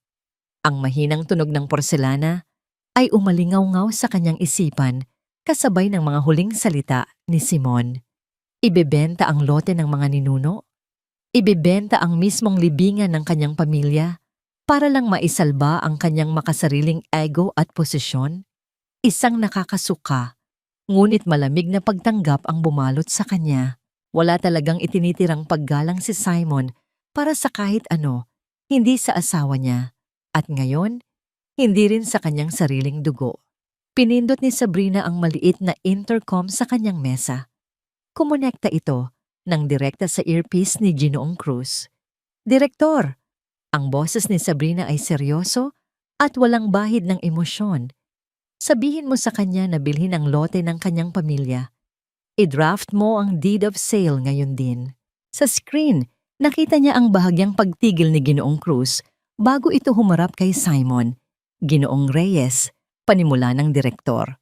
Ang mahinang tunog ng porselana ay umalingaw-ngaw sa kanyang isipan kasabay ng mga huling salita ni Simon. Ibebenta ang lote ng mga ninuno? Ibebenta ang mismong libingan ng kanyang pamilya para lang maisalba ang kanyang makasariling ego at posisyon? Isang nakakasuka Ngunit malamig na pagtanggap ang bumalot sa kanya. Wala talagang itinitirang paggalang si Simon para sa kahit ano, hindi sa asawa niya. At ngayon, hindi rin sa kanyang sariling dugo. Pinindot ni Sabrina ang maliit na intercom sa kanyang mesa. Kumonekta ito ng direkta sa earpiece ni Ginoong Cruz. Direktor! Ang boses ni Sabrina ay seryoso at walang bahid ng emosyon. Sabihin mo sa kanya na bilhin ang lote ng kanyang pamilya. I-draft mo ang deed of sale ngayon din. Sa screen, nakita niya ang bahagyang pagtigil ni Ginoong Cruz bago ito humarap kay Simon. Ginoong Reyes, panimula ng direktor.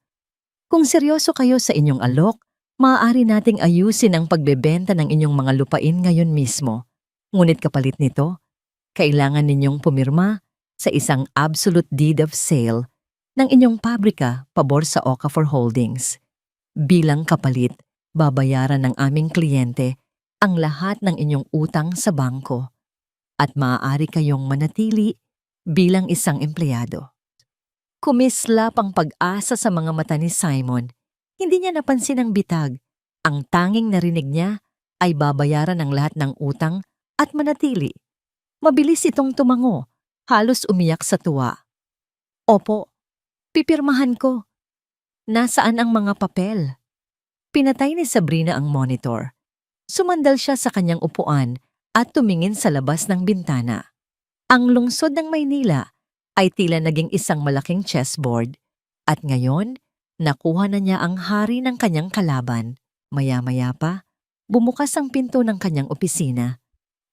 Kung seryoso kayo sa inyong alok, maaari nating ayusin ang pagbebenta ng inyong mga lupain ngayon mismo. Ngunit kapalit nito, kailangan ninyong pumirma sa isang absolute deed of sale ng inyong pabrika pabor sa Okafor Holdings. Bilang kapalit, babayaran ng aming kliyente ang lahat ng inyong utang sa bangko at maaari kayong manatili bilang isang empleyado. Kumislap ang pag-asa sa mga mata ni Simon. Hindi niya napansin ang bitag. Ang tanging narinig niya ay babayaran ang lahat ng utang at manatili. Mabilis itong tumango, halos umiyak sa tuwa. Opo, pipirmahan ko. Nasaan ang mga papel? Pinatay ni Sabrina ang monitor. Sumandal siya sa kanyang upuan at tumingin sa labas ng bintana. Ang lungsod ng Maynila ay tila naging isang malaking chessboard at ngayon, nakuha na niya ang hari ng kanyang kalaban. Maya-maya pa, bumukas ang pinto ng kanyang opisina.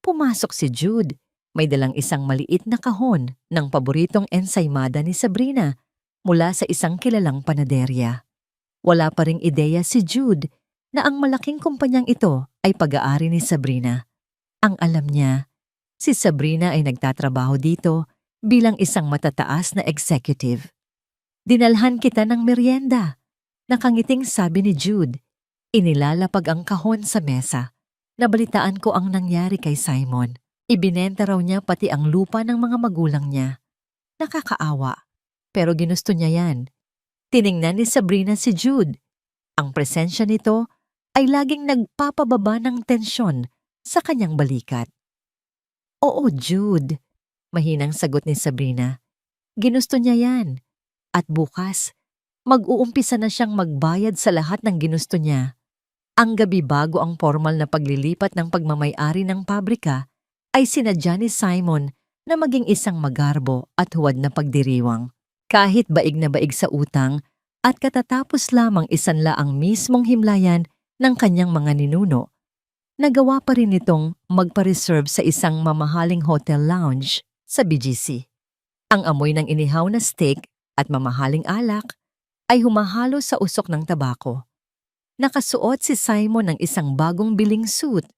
Pumasok si Jude. May dalang isang maliit na kahon ng paboritong ensaymada ni Sabrina mula sa isang kilalang panaderya. Wala pa ring ideya si Jude na ang malaking kumpanyang ito ay pag-aari ni Sabrina. Ang alam niya, si Sabrina ay nagtatrabaho dito bilang isang matataas na executive. Dinalhan kita ng merienda. Nakangiting sabi ni Jude. Inilalapag ang kahon sa mesa. Nabalitaan ko ang nangyari kay Simon. Ibinenta raw niya pati ang lupa ng mga magulang niya. Nakakaawa, pero ginusto niya yan. Tiningnan ni Sabrina si Jude. Ang presensya nito ay laging nagpapababa ng tensyon sa kanyang balikat. Oo, Jude, mahinang sagot ni Sabrina. Ginusto niya yan. At bukas, mag-uumpisa na siyang magbayad sa lahat ng ginusto niya. Ang gabi bago ang formal na paglilipat ng pagmamay-ari ng pabrika, ay sinadya ni Simon na maging isang magarbo at huwad na pagdiriwang. Kahit baig na baig sa utang at katatapos lamang isanla ang mismong himlayan ng kanyang mga ninuno, nagawa pa rin itong magpa-reserve sa isang mamahaling hotel lounge sa BGC. Ang amoy ng inihaw na steak at mamahaling alak ay humahalo sa usok ng tabako. Nakasuot si Simon ng isang bagong biling suit.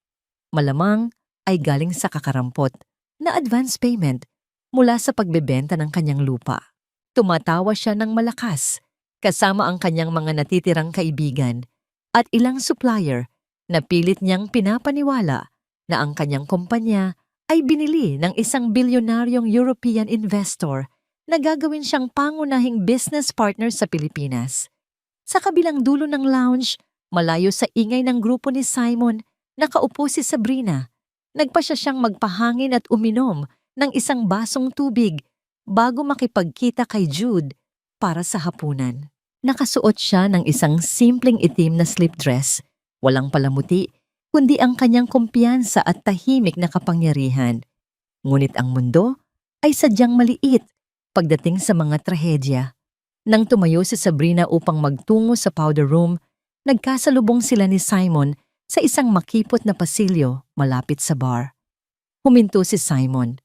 Malamang ay galing sa kakarampot na advance payment mula sa pagbebenta ng kanyang lupa. Tumatawa siya ng malakas kasama ang kanyang mga natitirang kaibigan at ilang supplier na pilit niyang pinapaniwala na ang kanyang kumpanya ay binili ng isang bilyonaryong European investor na gagawin siyang pangunahing business partner sa Pilipinas. Sa kabilang dulo ng lounge, malayo sa ingay ng grupo ni Simon, nakaupo si Sabrina. Nagpasya siyang magpahangin at uminom ng isang basong tubig bago makipagkita kay Jude para sa hapunan. Nakasuot siya ng isang simpleng itim na slip dress, walang palamuti, kundi ang kanyang kumpiyansa at tahimik na kapangyarihan. Ngunit ang mundo ay sadyang maliit pagdating sa mga trahedya. Nang tumayo si Sabrina upang magtungo sa powder room, nagkasalubong sila ni Simon sa isang makipot na pasilyo malapit sa bar. Huminto si Simon.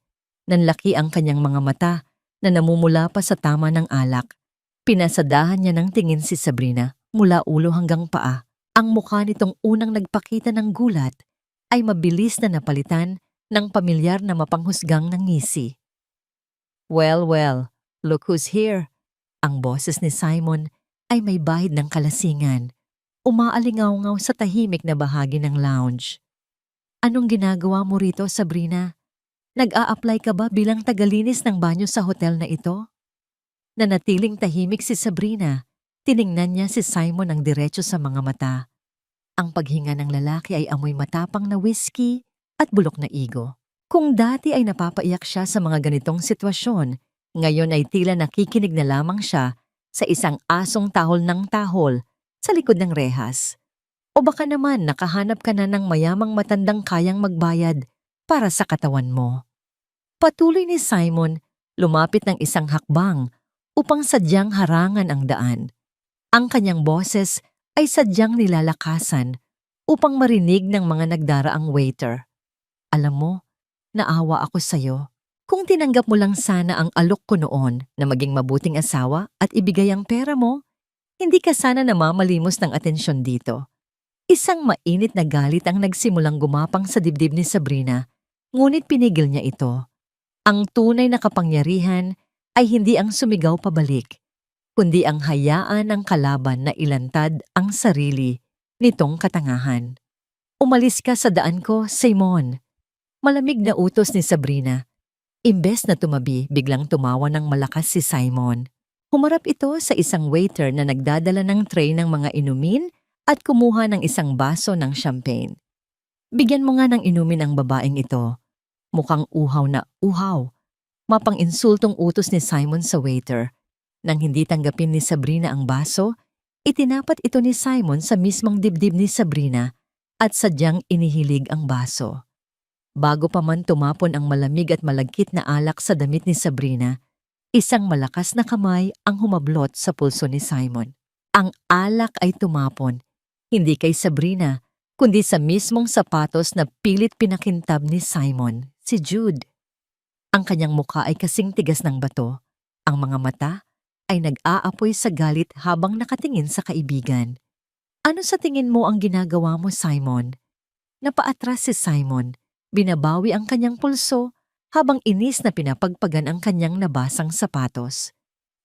Nanlaki ang kanyang mga mata na namumula pa sa tama ng alak. Pinasadahan niya ng tingin si Sabrina mula ulo hanggang paa. Ang mukha nitong unang nagpakita ng gulat ay mabilis na napalitan ng pamilyar na mapanghusgang ng ngisi. Well, look who's here. Ang boses ni Simon ay may bahid ng kalasingan. Umaalingaw-ngaw sa tahimik na bahagi ng lounge. Anong ginagawa mo rito, Sabrina? Nag-a-apply ka ba bilang tagalinis ng banyo sa hotel na ito? Nanatiling tahimik si Sabrina. Tiningnan niya si Simon ng diretso sa mga mata. Ang paghinga ng lalaki ay amoy matapang na whiskey at bulok na igo. Kung dati ay napapaiyak siya sa mga ganitong sitwasyon, ngayon ay tila nakikinig na lamang siya sa isang asong tahol ng tahol sa likod ng rehas. O baka naman nakahanap ka na ng mayamang matandang kayang magbayad para sa katawan mo. Patuloy ni Simon, lumapit ng isang hakbang upang sadyang harangan ang daan. Ang kanyang boses ay sadyang nilalakasan upang marinig ng mga nagdaraang waiter. Alam mo, naawa ako sa'yo. Kung tinanggap mo lang sana ang alok ko noon na maging mabuting asawa at ibigay ang pera mo, hindi ka sana namamalimos ng atensyon dito. Isang mainit na galit ang nagsimulang gumapang sa dibdib ni Sabrina, ngunit pinigil niya ito. Ang tunay na kapangyarihan ay hindi ang sumigaw pabalik, kundi ang hayaan ng kalaban na ilantad ang sarili nitong katangahan. Umalis ka sa daan ko, Simon. Malamig na utos ni Sabrina. Imbes na tumabi, biglang tumawa ng malakas si Simon. Humarap ito sa isang waiter na nagdadala ng tray ng mga inumin at kumuha ng isang baso ng champagne. Bigyan mo nga ng inumin ang babaeng ito. Mukhang uhaw na uhaw. Mapang-insultong utos ni Simon sa waiter. Nang hindi tanggapin ni Sabrina ang baso, itinapat ito ni Simon sa mismong dibdib ni Sabrina at sadyang inihilig ang baso. Bago pa man tumapon ang malamig at malagkit na alak sa damit ni Sabrina, isang malakas na kamay ang humablot sa pulso ni Simon. Ang alak ay tumapon, hindi kay Sabrina, kundi sa mismong sapatos na pilit pinakintab ni Simon, si Jude. Ang kanyang mukha ay kasing tigas ng bato. Ang mga mata ay nag-aapoy sa galit habang nakatingin sa kaibigan. Ano sa tingin mo ang ginagawa mo, Simon? Napaatras si Simon. Binabawi ang kanyang pulso habang inis na pinapagpagan ang kanyang nabasang sapatos.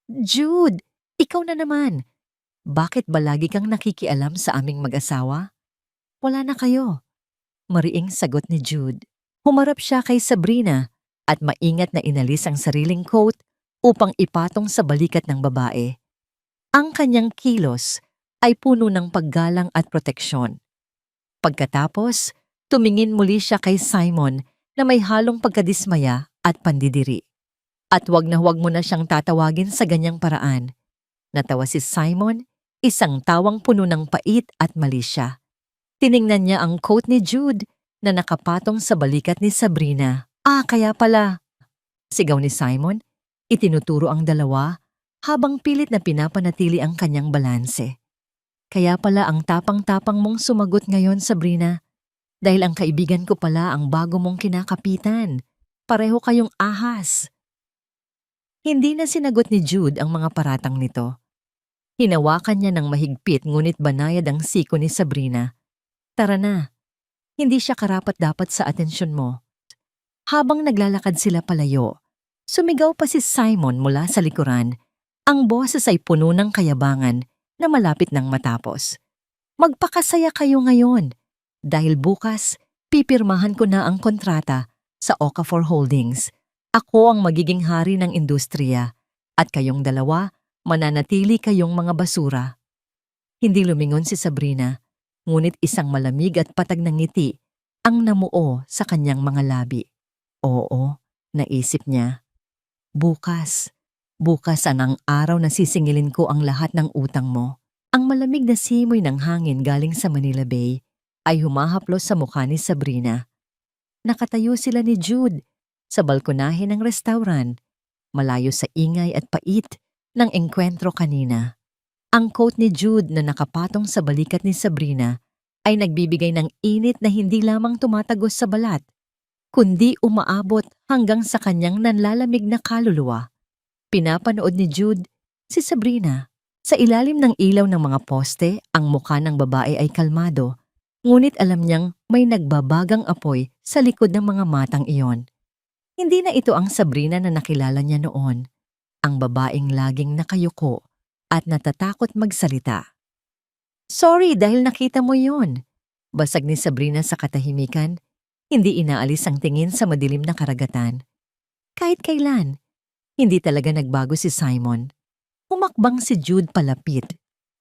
Jude, ikaw na naman. Bakit ba lagi kang nakikialam sa aming mag-asawa? Wala na kayo. Mariing sagot ni Jude. Humarap siya kay Sabrina at maingat na inalis ang sariling coat upang ipatong sa balikat ng babae. Ang kanyang kilos ay puno ng paggalang at proteksyon. Pagkatapos, tumingin muli siya kay Simon na may halong pagkadismaya at pandidiri. At wag na wag mo na siyang tatawagin sa ganyang paraan. Natawa si Simon, isang tawang puno ng pait at malisya. Tiningnan niya ang coat ni Jude na nakapatong sa balikat ni Sabrina. Kaya pala. Sigaw ni Simon, itinuturo ang dalawa habang pilit na pinapanatili ang kanyang balanse. Kaya pala ang tapang-tapang mong sumagot ngayon, Sabrina. Dahil ang kaibigan ko pala ang bago mong kinakapitan. Pareho kayong ahas. Hindi na sinagot ni Jude ang mga paratang nito. Hinawakan niya ng mahigpit ngunit banayad ang siko ni Sabrina. Tara na. Hindi siya karapat-dapat sa atensyon mo. Habang naglalakad sila palayo, sumigaw pa si Simon mula sa likuran. Ang boses ay puno ng kayabangan na malapit nang matapos. Magpakasaya kayo ngayon. Dahil bukas, pipirmahan ko na ang kontrata sa Okafor Holdings. Ako ang magiging hari ng industriya at kayong dalawa mananatili kayong mga basura. Hindi lumingon si Sabrina, ngunit isang malamig at patag na ngiti ang namuo sa kanyang mga labi. Oo, naisip niya. Bukas ang araw na sisingilin ko ang lahat ng utang mo. Ang malamig na simoy ng hangin galing sa Manila Bay ay humahaplos sa mukha ni Sabrina. Nakatayo sila ni Jude sa balkonahe ng restaurant, malayo sa ingay at pait ng engkwentro kanina. Ang coat ni Jude na nakapatong sa balikat ni Sabrina ay nagbibigay ng init na hindi lamang tumatagos sa balat, kundi umaabot hanggang sa kanyang nanlalamig na kaluluwa. Pinapanood ni Jude si Sabrina. Sa ilalim ng ilaw ng mga poste, ang mukha ng babae ay kalmado, ngunit alam niyang may nagbabagang apoy sa likod ng mga matang iyon. Hindi na ito ang Sabrina na nakilala niya noon, ang babaeng laging nakayuko at natatakot magsalita. Sorry dahil nakita mo yon. Basag ni Sabrina sa katahimikan, hindi inaalis ang tingin sa madilim na karagatan. Kahit kailan, hindi talaga nagbago si Simon. Humakbang si Jude palapit,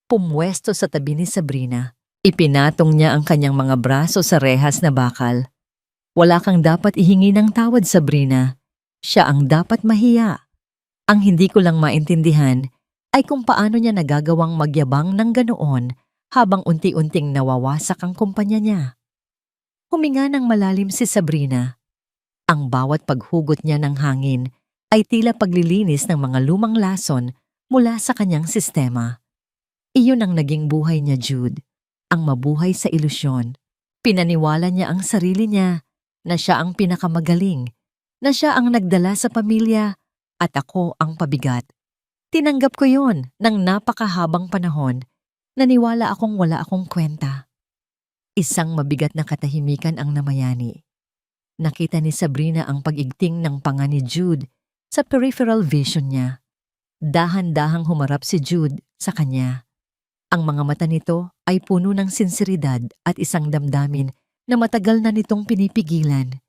Pumwesto sa tabi ni Sabrina. Ipinatong niya ang kanyang mga braso sa rehas na bakal. Wala kang dapat ihingi ng tawad, Sabrina. Siya ang dapat mahiya. Ang hindi ko lang maintindihan ay kung paano niya nagagawang magyabang ng ganoon habang unti-unting nawawasak ang kumpanya niya. Huminga ng malalim si Sabrina. Ang bawat paghugot niya ng hangin ay tila paglilinis ng mga lumang lason mula sa kanyang sistema. Iyon ang naging buhay niya, Jude. Ang mabuhay sa ilusyon. Pinaniwala niya ang sarili niya na siya ang pinakamagaling, na siya ang nagdala sa pamilya at ako ang pabigat. Tinanggap ko yon ng napakahabang panahon. Naniwala akong wala akong kwenta. Isang mabigat na katahimikan ang namayani. Nakita ni Sabrina ang pag-igting ng panga ni Jude sa peripheral vision niya. Dahan-dahang humarap si Jude sa kanya. Ang mga mata nito ay puno ng sinseridad at isang damdamin na matagal na nitong pinipigilan.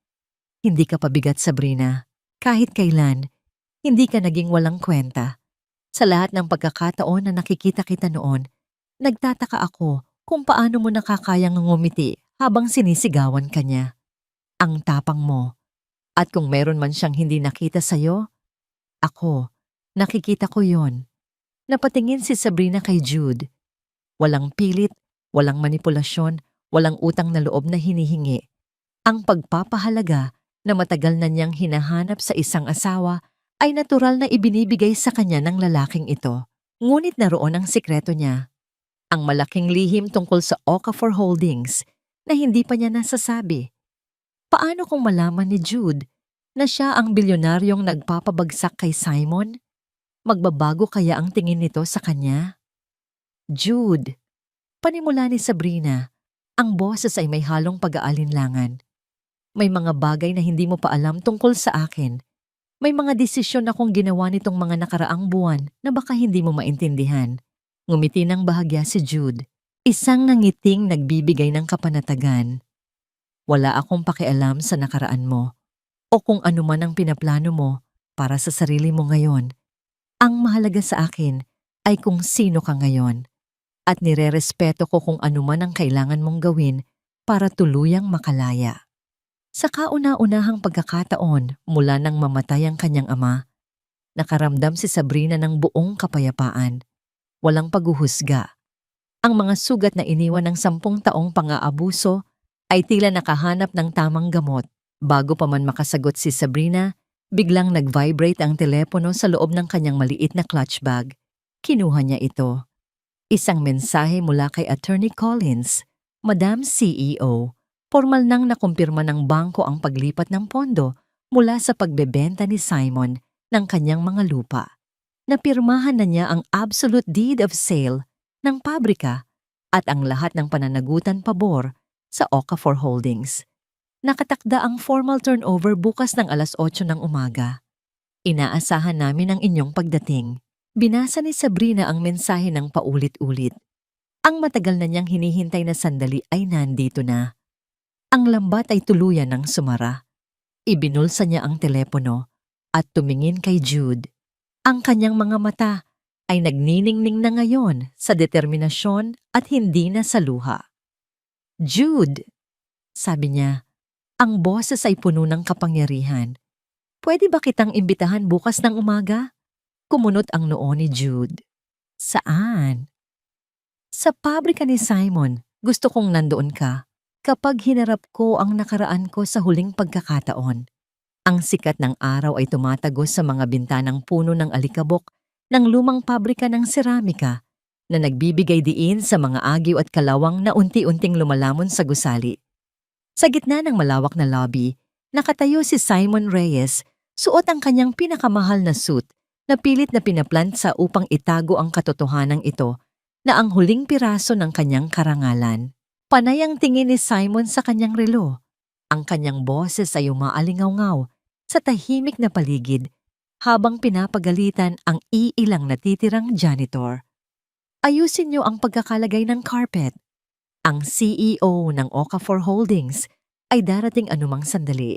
Hindi ka pabigat, Sabrina. Kahit kailan, hindi ka naging walang kwenta. Sa lahat ng pagkakataon na nakikita kita noon, nagtataka ako kung paano mo nakakayang ngumiti habang sinisigawan ka niya. Ang tapang mo. At kung meron man siyang hindi nakita sa'yo, ako, nakikita ko yon. Napatingin si Sabrina kay Jude. Walang pilit, walang manipulasyon, walang utang na loob na hinihingi. Ang pagpapahalaga na matagal na niyang hinahanap sa isang asawa ay natural na ibinibigay sa kanya ng lalaking ito. Ngunit naroon ang sikreto niya. Ang malaking lihim tungkol sa Okafor Holdings na hindi pa niya nasasabi. Paano kung malaman ni Jude na siya ang bilyonaryong nagpapabagsak kay Simon? Magbabago kaya ang tingin nito sa kanya? Jude, panimula ni Sabrina, ang boses ay may halong pag-aalinlangan. May mga bagay na hindi mo pa alam tungkol sa akin. May mga desisyon akong ginawa nitong mga nakaraang buwan na baka hindi mo maintindihan. Ngumiti ng bahagya si Jude, isang nangiting nagbibigay ng kapanatagan. Wala akong pakialam sa nakaraan mo o kung ano man ang pinaplano mo para sa sarili mo ngayon. Ang mahalaga sa akin ay kung sino ka ngayon. At nirerespeto ko kung ano man ang kailangan mong gawin para tuluyang makalaya. Sa kauna-unahang pagkakataon mula nang mamatay ang kanyang ama, nakaramdam si Sabrina ng buong kapayapaan. Walang paghuhusga. Ang mga sugat na iniwan ng 10 taong pang-aabuso ay tila nakahanap ng tamang gamot. Bago pa man makasagot si Sabrina, biglang nag-vibrate ang telepono sa loob ng kanyang maliit na clutch bag. Kinuha niya ito. Isang mensahe mula kay Attorney Collins, Madam CEO, formal nang nakumpirma ng bangko ang paglipat ng pondo mula sa pagbebenta ni Simon ng kanyang mga lupa. Napirmahan na niya ang absolute deed of sale ng pabrika at ang lahat ng pananagutan pabor sa Okafor Holdings. Nakatakda ang formal turnover bukas ng 8:00 ng umaga. Inaasahan namin ang inyong pagdating. Binasa ni Sabrina ang mensahe ng paulit-ulit. Ang matagal na niyang hinihintay na sandali ay nandito na. Ang lambat ay tuluyan ng sumara. Ibinulsa niya ang telepono at tumingin kay Jude. Ang kanyang mga mata ay nagniningning na ngayon sa determinasyon at hindi na sa luha. Jude, sabi niya, ang boses ay puno ng kapangyarihan. Pwede ba kitang imbitahan bukas ng umaga? Kumunot ang noo ni Jude. Saan? Sa pabrika ni Simon. Gusto kong nandoon ka. Kapag hinarap ko ang nakaraan ko sa huling pagkakataon. Ang sikat ng araw ay tumatagos sa mga bintanang puno ng alikabok ng lumang pabrika ng seramika na nagbibigay diin sa mga agiw at kalawang na unti-unting lumalamon sa gusali. Sa gitna ng malawak na lobby, nakatayo si Simon Reyes, suot ang kanyang pinakamahal na suit na pilit na pinaplant upang itago ang katotohanan ito na ang huling piraso ng kanyang karangalan. Panay ang tingin ni Simon sa kanyang relo. Ang kanyang boses ay umaalingaw-ngaw sa tahimik na paligid habang pinapagalitan ang iilang natitirang janitor. Ayusin niyo ang pagkakalagay ng carpet. Ang CEO ng Okafor Holdings ay darating anumang sandali.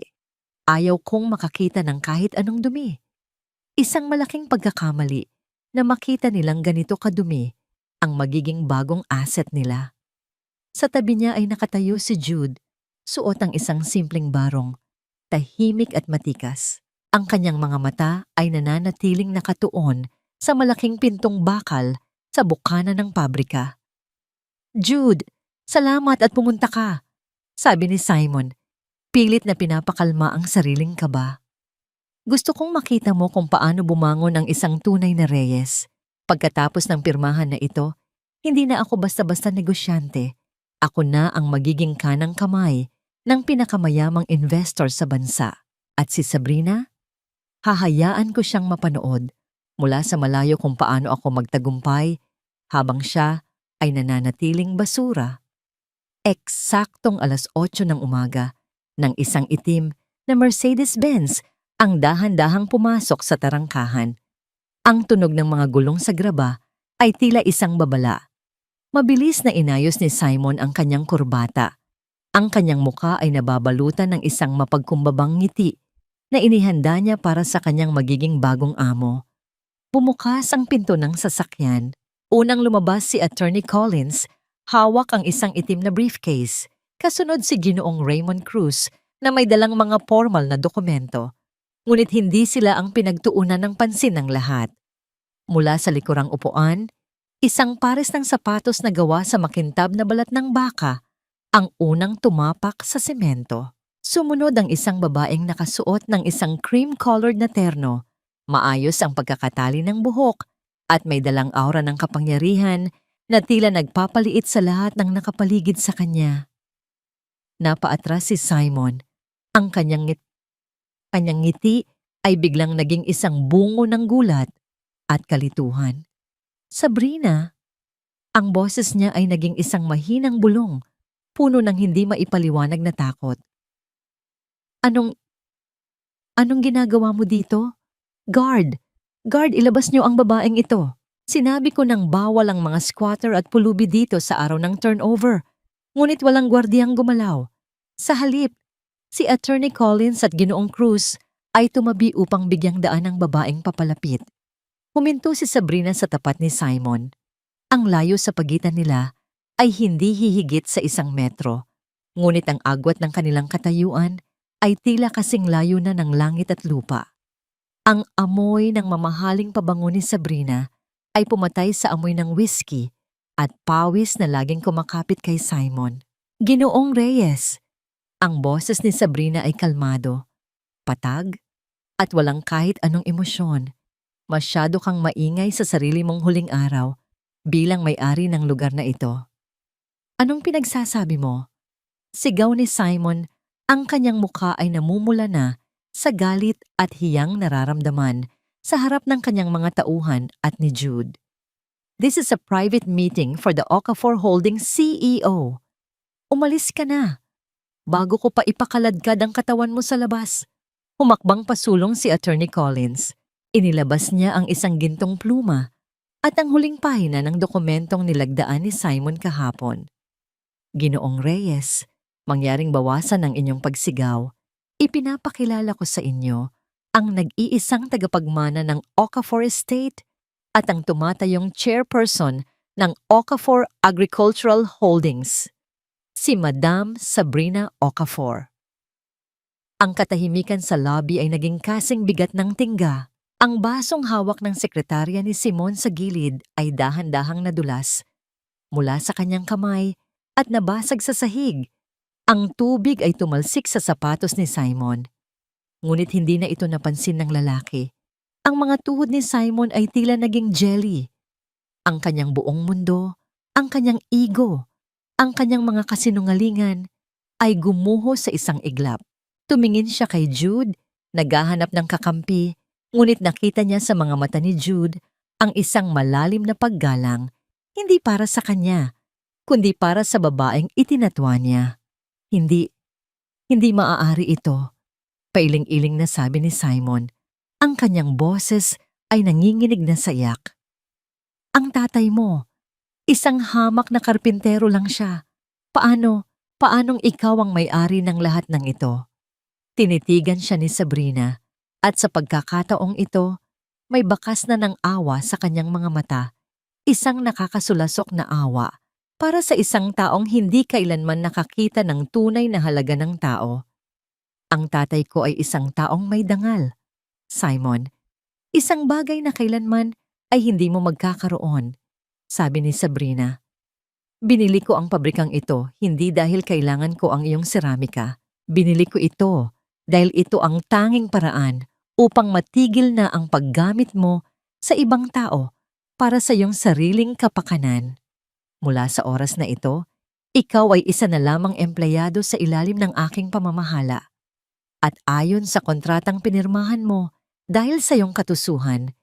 Ayaw kong makakita ng kahit anong dumi. Isang malaking pagkakamali na makita nilang ganito kadumi ang magiging bagong asset nila. Sa tabi niya ay nakatayo si Jude, suot ang isang simpleng barong, tahimik at matikas. Ang kanyang mga mata ay nananatiling nakatuon sa malaking pintong bakal sa bukana ng pabrika. "Jude, salamat at pumunta ka," sabi ni Simon, pilit na pinapakalma ang sariling kaba. "Gusto kong makita mo kung paano bumangon ang isang tunay na Reyes. Pagkatapos ng pirmahan na ito, hindi na ako basta-basta negosyante. Ako na ang magiging kanang kamay ng pinakamayamang investor sa bansa. At si Sabrina, hahayaan ko siyang mapanood mula sa malayo kung paano ako magtagumpay habang siya ay nananatiling basura." Eksaktong 8:00 ng umaga, ng isang itim na Mercedes-Benz ang dahan-dahang pumasok sa tarangkahan. Ang tunog ng mga gulong sa graba ay tila isang babala. Mabilis na inayos ni Simon ang kanyang kurbata. Ang kanyang muka ay nababalutan ng isang mapagkumbabang ngiti na inihanda niya para sa kanyang magiging bagong amo. Bumukas ang pinto ng sasakyan. Unang lumabas si Attorney Collins, hawak ang isang itim na briefcase. Kasunod si Ginoong Raymond Cruz na may dalang mga formal na dokumento. Ngunit hindi sila ang pinagtuunan ng pansin ng lahat. Mula sa likurang upuan, isang pares ng sapatos na gawa sa makintab na balat ng baka ang unang tumapak sa semento. Sumunod ang isang babaeng nakasuot ng isang cream-colored na terno. Maayos ang pagkakatali ng buhok at may dalang aura ng kapangyarihan na tila nagpapaliit sa lahat ng nakapaligid sa kanya. Napaatras si Simon. Ang kanyang ngiti ay biglang naging isang bungo ng gulat at kalituhan. "Sabrina." Ang boses niya ay naging isang mahinang bulong, puno ng hindi maipaliwanag na takot. Anong ginagawa mo dito? Guard! Guard, ilabas niyo ang babaeng ito. Sinabi ko nang bawal ang mga squatter at pulubi dito sa araw ng turnover. Ngunit walang gwardiyang gumalaw. Sa halip, si Attorney Collins at Ginoong Cruz ay tumabi upang bigyang daan ang babaeng papalapit. Huminto si Sabrina sa tapat ni Simon. Ang layo sa pagitan nila ay hindi hihigit sa 1 metro. Ngunit ang agwat ng kanilang katayuan ay tila kasing layo na ng langit at lupa. Ang amoy ng mamahaling pabango ni Sabrina ay pumatay sa amoy ng whiskey at pawis na laging kumakapit kay Simon. "Ginoong Reyes." Ang boses ni Sabrina ay kalmado, patag, at walang kahit anong emosyon. "Masyado kang maingay sa sarili mong huling araw bilang may-ari ng lugar na ito." "Anong pinagsasabi mo?" Sigaw ni Simon, ang kanyang mukha ay namumula na sa galit at hiyang nararamdaman sa harap ng kanyang mga tauhan at ni Jude. "This is a private meeting for the Okafor Holdings CEO. Umalis ka na, bago ko pa ipakaladkad ang katawan mo sa labas." Humakbang pasulong si Attorney Collins. Inilabas niya ang isang gintong pluma at ang huling pahina ng dokumentong nilagdaan ni Simon kahapon. "Ginoong Reyes, mangyaring bawasan ang inyong pagsigaw. Ipinapakilala ko sa inyo ang nag-iisang tagapagmana ng Okafor Estate at ang tumatayong chairperson ng Okafor Agricultural Holdings, si Madam Sabrina Okafor." Ang katahimikan sa lobby ay naging kasing bigat ng tingga. Ang basong hawak ng sekretarya ni Simon sa gilid ay dahan-dahang nadulas mula sa kanyang kamay at nabasag sa sahig. Ang tubig ay tumalsik sa sapatos ni Simon. Ngunit hindi na ito napansin ng lalaki. Ang mga tuhod ni Simon ay tila naging jelly. Ang kanyang buong mundo, ang kanyang ego, ang kanyang mga kasinungalingan ay gumuho sa isang iglap. Tumingin siya kay Jude, naghahanap ng kakampi, ngunit nakita niya sa mga mata ni Jude ang isang malalim na paggalang, hindi para sa kanya, kundi para sa babaeng itinatwa niya. Hindi maaari ito, pailing-iling na sabi ni Simon. Ang kanyang boses ay nanginginig na sa iyak. "Ang tatay mo, isang hamak na karpintero lang siya. Paanong ikaw ang may-ari ng lahat ng ito?" Tinitigan siya ni Sabrina at sa pagkakataong ito, may bakas na ng awa sa kanyang mga mata. isang nakakasulasok na awa para sa isang taong hindi kailanman nakakita ng tunay na halaga ng tao. Ang tatay ko ay isang taong may dangal. Simon, isang bagay na kailanman ay hindi mo magkakaroon, sabi ni Sabrina. Binili ko ang pabrikang ito hindi dahil kailangan ko ang iyong seramika. Binili ko ito dahil ito ang tanging paraan upang matigil na ang paggamit mo sa ibang tao para sa iyong sariling kapakanan. Mula sa oras na ito, ikaw ay isa na lamang empleyado sa ilalim ng aking pamamahala. At ayon sa kontratang pinirmahan mo dahil sa iyong katusuhan,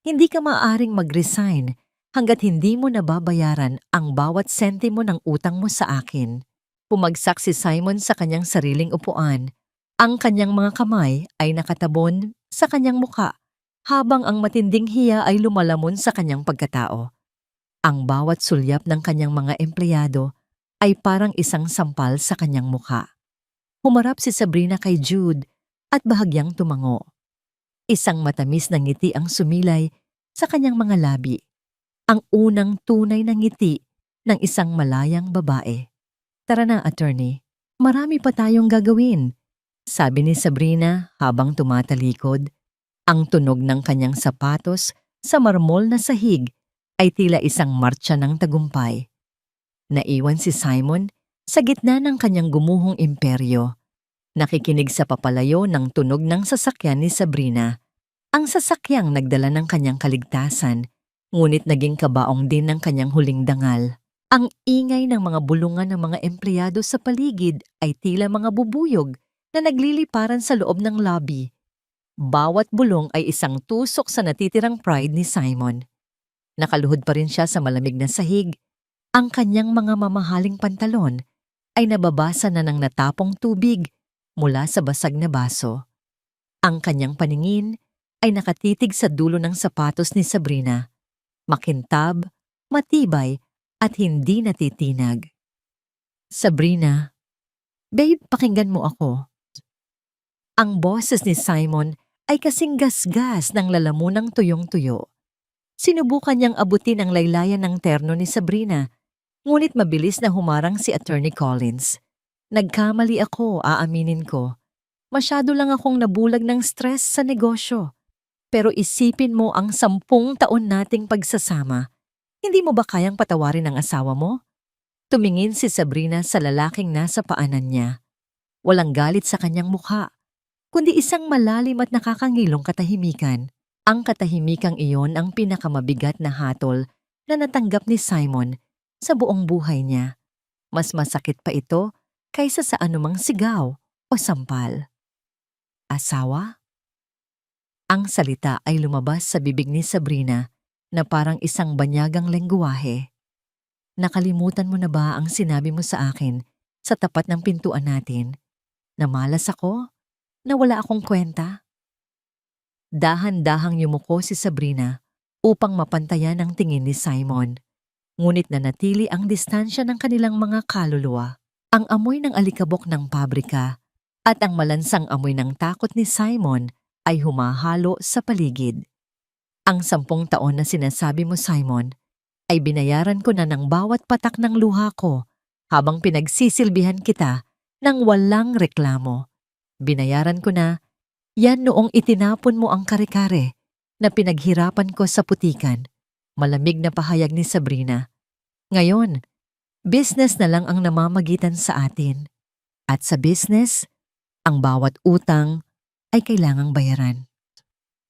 hindi ka maaaring mag-resign hanggat hindi mo nababayaran ang bawat sentimo ng utang mo sa akin. Pumagsak si Simon sa kanyang sariling upuan. Ang kanyang mga kamay ay nakatabon sa kanyang muka habang ang matinding hiya ay lumalamon sa kanyang pagkatao. Ang bawat sulyap ng kanyang mga empleyado ay parang isang sampal sa kanyang muka. Humarap si Sabrina kay Jude at bahagyang tumango. Isang matamis na ngiti ang sumilay sa kanyang mga labi. Ang unang tunay na ngiti ng isang malayang babae. Tara na, attorney. Marami pa tayong gagawin, sabi ni Sabrina habang tumatalikod. Ang tunog ng kanyang sapatos sa marmol na sahig ay tila isang martsa ng tagumpay. Naiwan si Simon sa gitna ng kanyang gumuhong imperyo. Nakikinig sa papalayo ng tunog ng sasakyan ni Sabrina. Ang sasakyang nagdala ng kanyang kaligtasan, ngunit naging kabaong din ng kanyang huling dangal. Ang ingay ng mga bulungan ng mga empleyado sa paligid ay tila mga bubuyog na nagliliparan sa loob ng lobby. Bawat bulong ay isang tusok sa natitirang pride ni Simon. Nakaluhod pa rin siya sa malamig na sahig. Ang kanyang mga mamahaling pantalon ay nababasa na ng natapong tubig mula sa basag na baso. Ang kanyang paningin ay nakatitig sa dulo ng sapatos ni Sabrina. Makintab, matibay, at hindi natitinag. Sabrina, babe, pakinggan mo ako. Ang boses ni Simon ay kasing gasgas ng lalamunang tuyong-tuyo. Sinubukan niyang abutin ang laylayan ng terno ni Sabrina, ngunit mabilis na humarang si Attorney Collins. Nagkamali ako, aaminin ko. Masyado lang akong nabulag ng stress sa negosyo. Pero isipin mo ang 10 taon nating pagsasama. Hindi mo ba kayang patawarin ang asawa mo? Tumingin si Sabrina sa lalaking nasa paanan niya. Walang galit sa kanyang mukha, kundi isang malalim at nakakangilong katahimikan. Ang katahimikang iyon ang pinakamabigat na hatol na natanggap ni Simon sa buong buhay niya. Mas masakit pa ito kaysa sa anumang sigaw o sampal. Asawa? Ang salita ay lumabas sa bibig ni Sabrina na parang isang banyagang lengguwahe. Nakalimutan mo na ba ang sinabi mo sa akin sa tapat ng pintuan natin? Na malas ako? Na wala akong kwenta? Dahan-dahang yumuko si Sabrina upang mapantayan ang tingin ni Simon. Ngunit nanatili ang distansya ng kanilang mga kaluluwa. Ang amoy ng alikabok ng pabrika at ang malansang amoy ng takot ni Simon ay humahalo sa paligid. Ang 10 taon na sinasabi mo, Simon, ay binayaran ko na ng bawat patak ng luha ko habang pinagsisilbihan kita ng walang reklamo. Binayaran ko na yan noong itinapon mo ang kare-kare na pinaghirapan ko sa putikan. Malamig na pahayag ni Sabrina. Ngayon, business na lang ang namamagitan sa atin. At sa business, ang bawat utang ay kailangang bayaran.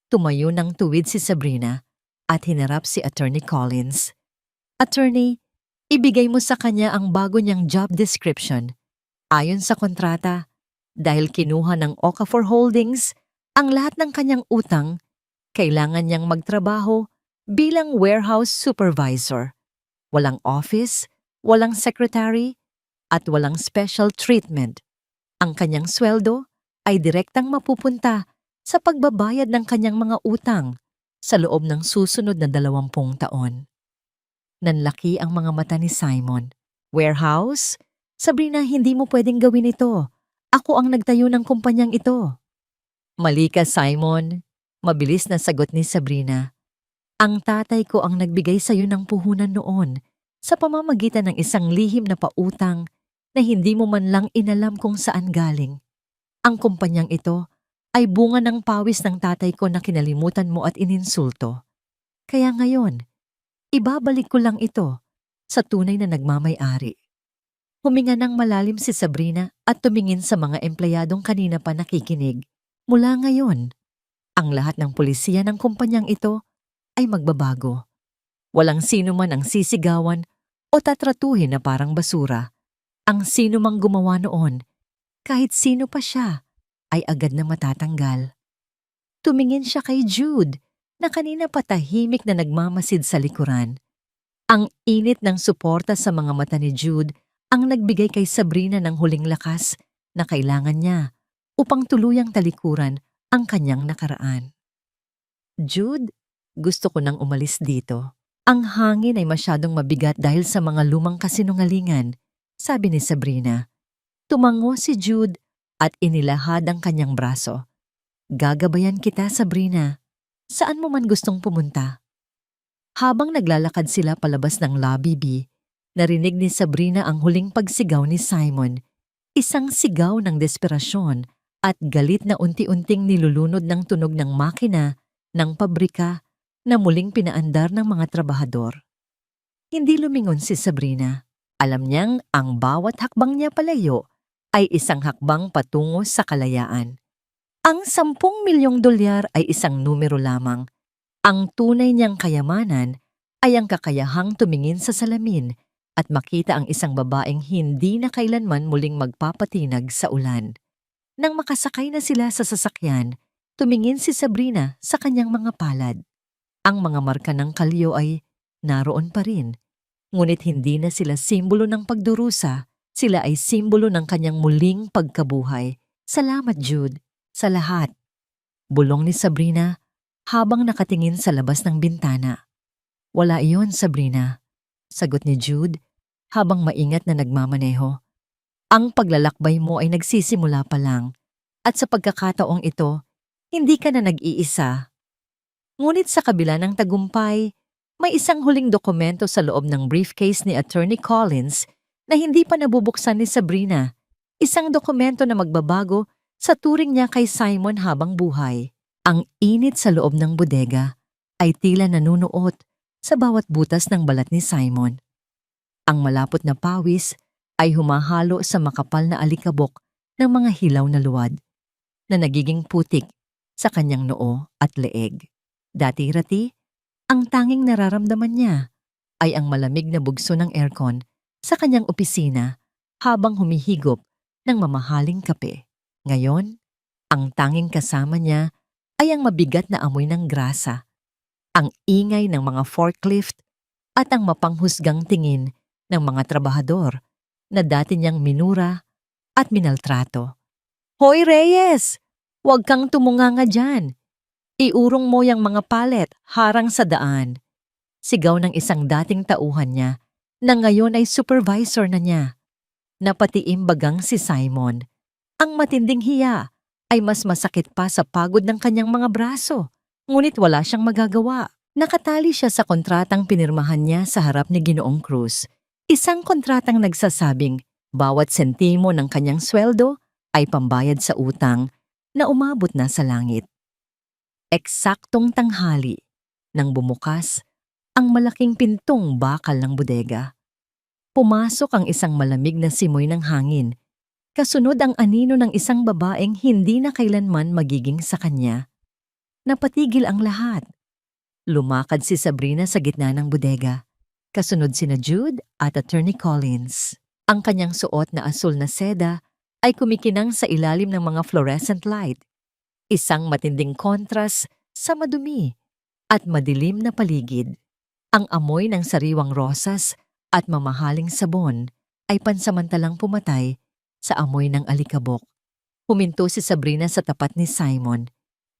Tumayo ng tuwid si Sabrina at hinarap si Attorney Collins. Attorney, ibigay mo sa kanya ang bago niyang job description. Ayon sa kontrata, dahil kinuha ng Okafor Holdings ang lahat ng kanyang utang, kailangan niyang magtrabaho bilang warehouse supervisor. Walang office, walang secretary, at walang special treatment. Ang kanyang sweldo ay direktang mapupunta sa pagbabayad ng kanyang mga utang sa loob ng susunod na 20 taon. Nanlaki ang mga mata ni Simon. Warehouse? Sabrina, hindi mo pwedeng gawin ito. Ako ang nagtayo ng kumpanyang ito. Mali ka, Simon. Mabilis na sagot ni Sabrina. Ang tatay ko ang nagbigay sa'yo ng puhunan noon sa pamamagitan ng isang lihim na pautang na hindi mo man lang inalam kung saan galing. Ang kumpanyang ito ay bunga ng pawis ng tatay ko na kinalimutan mo at ininsulto. Kaya ngayon, ibabalik ko lang ito sa tunay na nagmamay-ari. Huminga ng malalim si Sabrina at tumingin sa mga empleyadong kanina pa nakikinig. Mula ngayon, ang lahat ng pulisiya ng kumpanyang ito ay magbabago. Walang sino man ang sisigawan o tatratuhin na parang basura. Ang sino mang gumawa noon, kahit sino pa siya, ay agad na matatanggal. Tumingin siya kay Jude na kanina patahimik na nagmamasid sa likuran. Ang init ng suporta sa mga mata ni Jude ang nagbigay kay Sabrina ng huling lakas na kailangan niya upang tuluyang talikuran ang kanyang nakaraan. Jude, gusto ko nang umalis dito. Ang hangin ay masyadong mabigat dahil sa mga lumang kasinungalingan, sabi ni Sabrina. Tumango si Jude at inilahad ang kanyang braso. Gagabayan kita, Sabrina. Saan mo man gustong pumunta? Habang naglalakad sila palabas ng lobby B, narinig ni Sabrina ang huling pagsigaw ni Simon. Isang sigaw ng desperasyon at galit na unti-unting nilulunod ng tunog ng makina ng pabrika na muling pinaandar ng mga trabahador. Hindi lumingon si Sabrina. Alam niyang ang bawat hakbang niya palayo ay isang hakbang patungo sa kalayaan. Ang 10 milyong dolyar ay isang numero lamang. Ang tunay niyang kayamanan ay ang kakayahang tumingin sa salamin at makita ang isang babaeng hindi na kailanman muling magpapatinag sa ulan. Nang makasakay na sila sa sasakyan, tumingin si Sabrina sa kanyang mga palad. Ang mga marka ng kalyo ay naroon pa rin. Ngunit hindi na sila simbolo ng pagdurusa, sila ay simbolo ng kanyang muling pagkabuhay. Salamat, Jude, sa lahat. Bulong ni Sabrina habang nakatingin sa labas ng bintana. Wala iyon, Sabrina, sagot ni Jude habang maingat na nagmamaneho. Ang paglalakbay mo ay nagsisimula pa lang at sa pagkakataong ito, hindi ka na nag-iisa. Ngunit sa kabila ng tagumpay, may isang huling dokumento sa loob ng briefcase ni Attorney Collins na hindi pa nabubuksan ni Sabrina. Isang dokumento na magbabago sa turing niya kay Simon habang buhay. Ang init sa loob ng bodega ay tila nanunuot sa bawat butas ng balat ni Simon. Ang malapot na pawis ay humahalo sa makapal na alikabok ng mga hilaw na luwad na nagiging putik sa kanyang noo at leeg. Dati-rati, ang tanging nararamdaman niya ay ang malamig na bugso ng aircon sa kanyang opisina habang humihigop ng mamahaling kape. Ngayon, ang tanging kasama niya ay ang mabigat na amoy ng grasa, ang ingay ng mga forklift at ang mapanghusgang tingin ng mga trabahador na dati niyang minura at minaltrato. Hoy Reyes! Huwag kang tumunganga dyan! Iurong mo yang mga palet harang sa daan. Sigaw ng isang dating tauhan niya na ngayon ay supervisor na niya. Napatiim bagang si Simon. Ang matinding hiya ay mas masakit pa sa pagod ng kanyang mga braso. Ngunit wala siyang magagawa. Nakatali siya sa kontratang pinirmahan niya sa harap ni Ginoong Cruz. Isang kontratang nagsasabing bawat sentimo ng kanyang sweldo ay pambayad sa utang na umabot na sa langit. Eksaktong tanghali nang bumukas ang malaking pintong bakal ng bodega. Pumasok ang isang malamig na simoy ng hangin, kasunod ang anino ng isang babaeng hindi na kailanman magiging sa kanya. Napatigil ang lahat. Lumakad si Sabrina sa gitna ng bodega. Kasunod sina Jude at Attorney Collins. Ang kanyang suot na asul na seda ay kumikinang sa ilalim ng mga fluorescent light. Isang matinding kontras sa madumi at madilim na paligid. Ang amoy ng sariwang rosas at mamahaling sabon ay pansamantalang pumatay sa amoy ng alikabok. Huminto si Sabrina sa tapat ni Simon.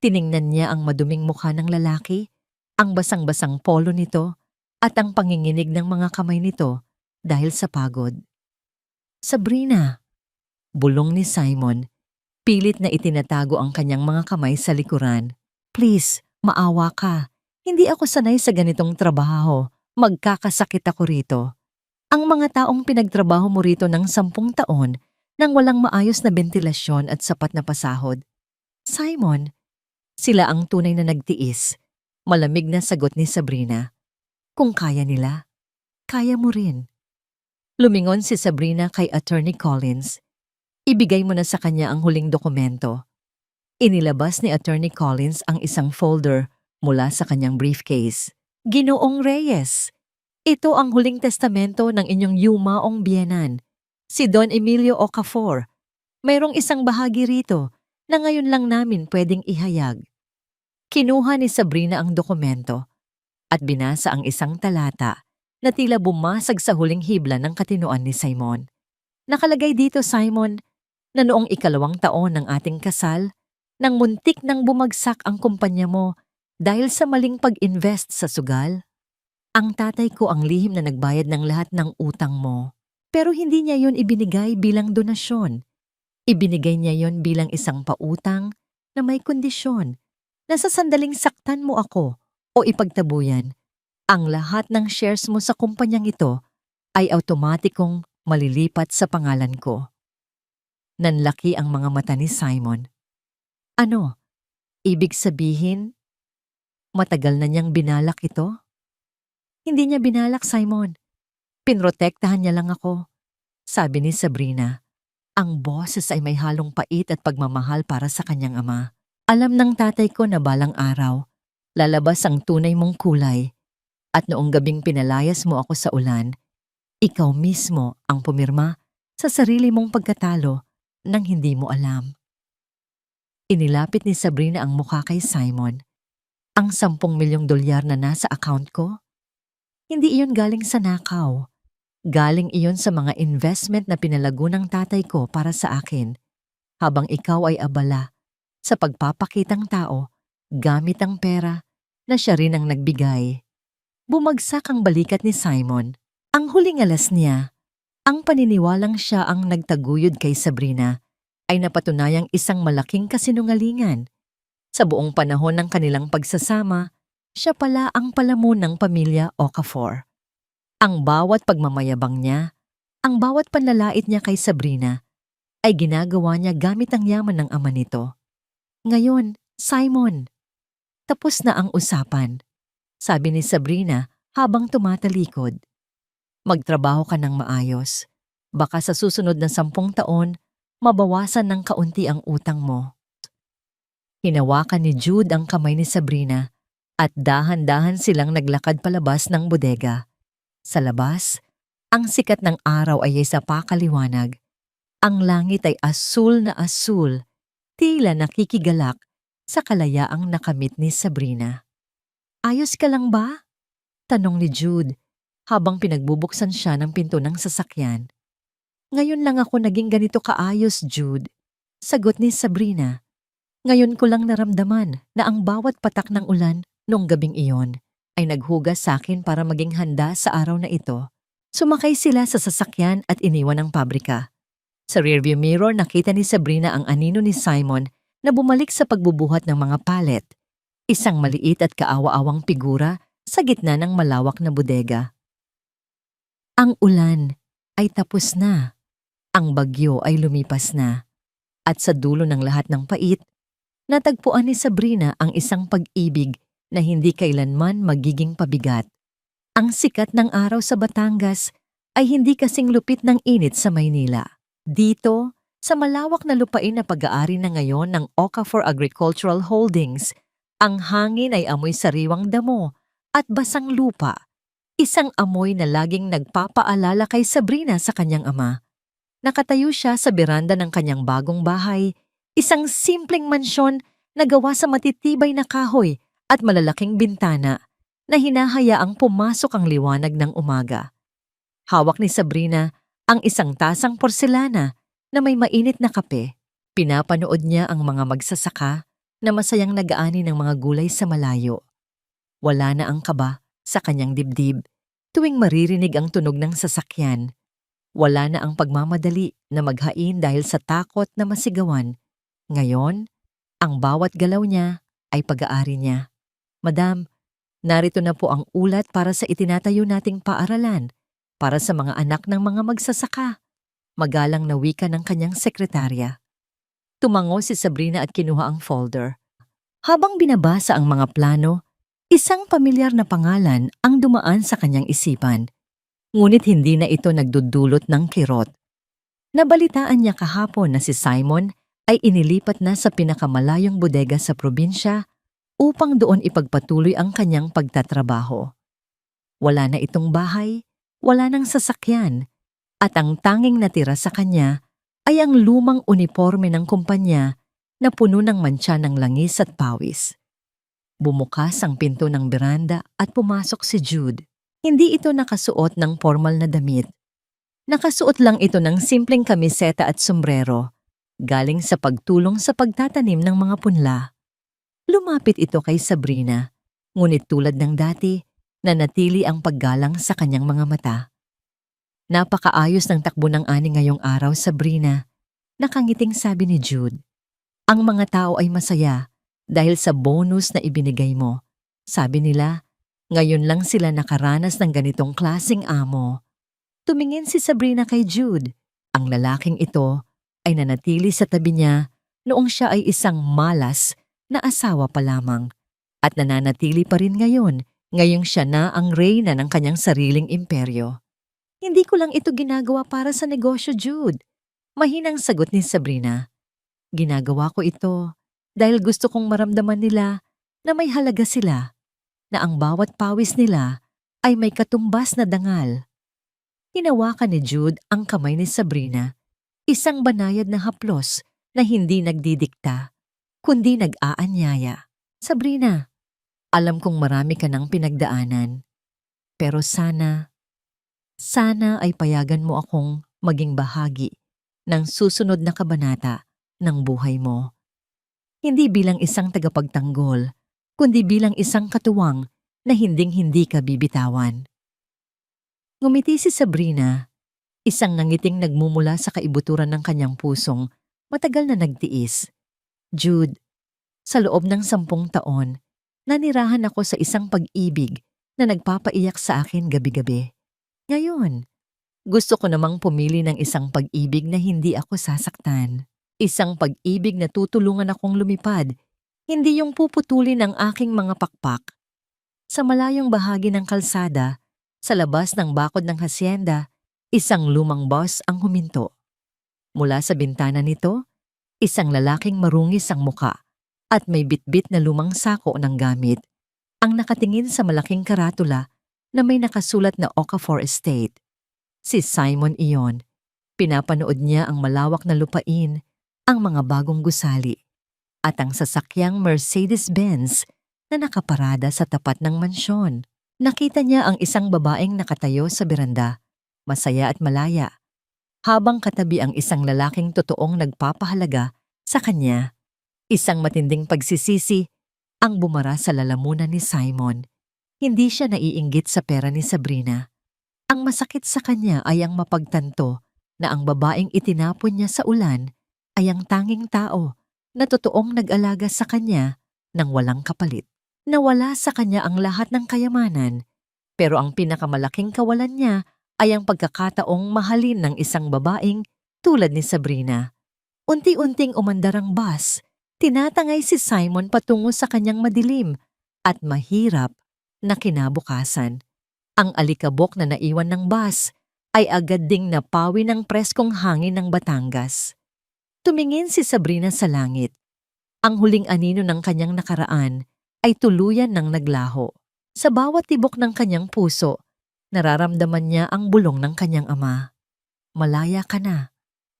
Tiningnan niya ang maduming mukha ng lalaki, ang basang-basang polo nito at ang panginginig ng mga kamay nito dahil sa pagod. Sabrina, bulong ni Simon. Pilit na itinatago ang kanyang mga kamay sa likuran. Please, maawa ka. Hindi ako sanay sa ganitong trabaho. Magkakasakit ako rito. Ang mga taong pinagtrabaho mo rito ng 10 taon nang walang maayos na bentilasyon at sapat na pasahod. Simon, sila ang tunay na nagtiis. Malamig na sagot ni Sabrina. Kung kaya nila, kaya mo rin. Lumingon si Sabrina kay Attorney Collins. Ibigay mo na sa kanya ang huling dokumento. Inilabas ni Attorney Collins ang isang folder mula sa kanyang briefcase. Ginoong Reyes, ito ang huling testamento ng inyong yumaong biyenan, si Don Emilio Okafor. Mayroong isang bahagi rito na ngayon lang namin pwedeng ihayag. Kinuha ni Sabrina ang dokumento at binasa ang isang talata na tila bumasag sa huling hibla ng katinoan ni Simon. Nakalagay dito, Simon, na noong 2 taon ng ating kasal, nang muntik nang bumagsak ang kumpanya mo dahil sa maling pag-invest sa sugal. Ang tatay ko ang lihim na nagbayad ng lahat ng utang mo. Pero hindi niya yon ibinigay bilang donasyon. Ibinigay niya yon bilang isang pautang na may kondisyon na sa sandaling saktan mo ako o ipagtabuyan, ang lahat ng shares mo sa kumpanyang ito ay automatikong malilipat sa pangalan ko. Nanlaki ang mga mata ni Simon. Ano? Ibig sabihin, matagal na niyang binalak ito? Hindi niya binalak, Simon. Pinrotektahan niya lang ako. Sabi ni Sabrina, ang boses ay may halong pait at pagmamahal para sa kanyang ama. Alam ng tatay ko na balang araw, lalabas ang tunay mong kulay. At noong gabing pinalayas mo ako sa ulan, ikaw mismo ang pumirma sa sarili mong pagkatalo nang hindi mo alam. Inilapit ni Sabrina ang mukha kay Simon. Ang 10 milyong dolyar na nasa account ko? Hindi iyon galing sa nakaw. Galing iyon sa mga investment na pinalago ng tatay ko para sa akin, habang ikaw ay abala sa pagpapakitang tao gamit ang pera na siya rin ang nagbigay. Bumagsak ang balikat ni Simon. Ang huling alas niya, ang paniniwalang siya ang nagtaguyod kay Sabrina, ay napatunayang isang malaking kasinungalingan. Sa buong panahon ng kanilang pagsasama, siya pala ang palamun ng pamilya Okafor. Ang bawat pagmamayabang niya, ang bawat panlalait niya kay Sabrina, ay ginagawa niya gamit ang yaman ng ama nito. Ngayon, Simon, tapos na ang usapan, sabi ni Sabrina habang tumatalikod. Magtrabaho ka ng maayos. Baka sa susunod na 10 taon, mabawasan ng kaunti ang utang mo. Hinawakan ni Jude ang kamay ni Sabrina at dahan-dahan silang naglakad palabas ng bodega. Sa labas, ang sikat ng araw ay isa pa kaliwanag. Ang langit ay asul na asul, tila nakikigalak sa kalayaang nakamit ni Sabrina. Ayos ka lang ba? Tanong ni Jude habang pinagbubuksan siya ng pinto ng sasakyan. Ngayon lang ako naging ganito kaayos, Jude. Sagot ni Sabrina. Ngayon ko lang naramdaman na ang bawat patak ng ulan noong gabing iyon ay naghugas sa akin para maging handa sa araw na ito. Sumakay sila sa sasakyan at iniwan ang pabrika. Sa rearview mirror nakita ni Sabrina ang anino ni Simon na bumalik sa pagbubuhat ng mga palet. Isang maliit at kaawa-awang figura sa gitna ng malawak na bodega. Ang ulan ay tapos na. Ang bagyo ay lumipas na. At sa dulo ng lahat ng pait, natagpuan ni Sabrina ang isang pag-ibig na hindi kailanman magiging pabigat. Ang sikat ng araw sa Batangas ay hindi kasing lupit ng init sa Maynila. Dito, sa malawak na lupain na pag-aari na ngayon ng Okafor Agricultural Holdings, ang hangin ay amoy sariwang damo at basang lupa. Isang amoy na laging nagpapaalala kay Sabrina sa kanyang ama. Nakatayo siya sa beranda ng kanyang bagong bahay, isang simpleng mansyon na gawa sa matitibay na kahoy at malalaking bintana na hinahayaang pumasok ang liwanag ng umaga. Hawak ni Sabrina ang isang tasang porselana na may mainit na kape. Pinapanood niya ang mga magsasaka na masayang nag-aani ng mga gulay sa malayo. Wala na ang kaba sa kanyang dibdib tuwing maririnig ang tunog ng sasakyan. Wala na ang pagmamadali na maghain dahil sa takot na masigawan. Ngayon, ang bawat galaw niya ay pag-aari niya. Madam, Narito na po ang ulat para sa itinatayo nating paaralan, para sa mga anak ng mga magsasaka. Magalang na wika ng kanyang sekretarya. Tumango si Sabrina at kinuha ang folder. Habang binabasa ang mga plano, isang pamilyar na pangalan ang dumaan sa kanyang isipan. Ngunit hindi na ito nagdudulot ng kirot. Nabalitaan niya kahapon na si Simon ay inilipat na sa pinakamalayong bodega sa probinsya upang doon ipagpatuloy ang kanyang pagtatrabaho. Wala na itong bahay, wala nang sasakyan, at ang tanging natira sa kanya ay ang lumang uniforme ng kumpanya na puno ng mantsa ng langis at pawis. Bumukas ang pinto ng beranda at pumasok si Jude. Hindi ito nakasuot ng formal na damit. Nakasuot lang ito ng simpleng kamiseta at sombrero, galing sa pagtulong sa pagtatanim ng mga punla. Lumapit ito kay Sabrina, ngunit tulad ng dati, nanatili ang paggalang sa kanyang mga mata. Napakaayos ng takbo ng ani ngayong araw, Sabrina. Nakangiting sabi ni Jude. Ang mga tao ay masaya dahil sa bonus na ibinigay mo. Sabi nila, ngayon lang sila nakaranas ng ganitong klaseng amo. Tumingin si Sabrina kay Jude. Ang lalaking ito ay nanatili sa tabi niya noong siya ay isang malas na asawa pa lamang at nananatili pa rin ngayon ngayong siya na ang reyna ng kanyang sariling imperyo. Hindi ko lang ito ginagawa para sa negosyo, Jude. Mahinang sagot ni Sabrina. Ginagawa ko ito dahil gusto kong maramdaman nila na may halaga sila, na ang bawat pawis nila ay may katumbas na dangal. Hinawakan ni Jude ang kamay ni Sabrina, isang banayad na haplos na hindi nagdidikta, kundi nag-aanyaya. Sabrina, alam kong marami ka ng pinagdaanan, pero sana ay payagan mo akong maging bahagi ng susunod na kabanata ng buhay mo. Hindi bilang isang tagapagtanggol, kundi bilang isang katuwang na hinding-hindi ka bibitawan. Ngumiti si Sabrina, isang nangiting nagmumula sa kaibuturan ng kanyang pusong matagal na nagtiis. Jude, sa loob ng 10 taon, nanirahan ako sa isang pag-ibig na nagpapaiyak sa akin gabi-gabi. Ngayon, gusto ko namang pumili ng isang pag-ibig na hindi ako sasaktan. Isang pag-ibig na tutulungan akong lumipad, hindi yung puputulin ang aking mga pakpak. Sa malayong bahagi ng kalsada, sa labas ng bakod ng hasyenda, isang lumang bus ang huminto. Mula sa bintana nito, isang lalaking marungis ang muka at may bitbit na lumang sako ng gamit ang nakatingin sa malaking karatula na may nakasulat na Okafor Estate. Si Simon iyon. Pinapanood niya ang malawak na lupain, ang mga bagong gusali, at ang sasakyang Mercedes-Benz na nakaparada sa tapat ng mansyon. Nakita niya ang isang babaeng nakatayo sa beranda, masaya at malaya, habang katabi ang isang lalaking totoong nagpapahalaga sa kanya. Isang matinding pagsisisi ang bumara sa lalamunan ni Simon. Hindi siya naiinggit sa pera ni Sabrina. Ang masakit sa kanya ay ang mapagtanto na ang babaeng itinapon niya sa ulan ay ang tanging tao na totoong nag-alaga sa kanya ng walang kapalit. Nawala sa kanya ang lahat ng kayamanan, pero ang pinakamalaking kawalan niya ay ang pagkakataong mahalin ng isang babaeng tulad ni Sabrina. Unti-unting umandar ang bus, tinatangay si Simon patungo sa kanyang madilim at mahirap na kinabukasan. Ang alikabok na naiwan ng bus ay agad ding napawi ng preskong hangin ng Batangas. Tumingin si Sabrina sa langit. Ang huling anino ng kanyang nakaraan ay tuluyan ng naglaho. Sa bawat tibok ng kanyang puso, nararamdaman niya ang bulong ng kanyang ama. Malaya ka na,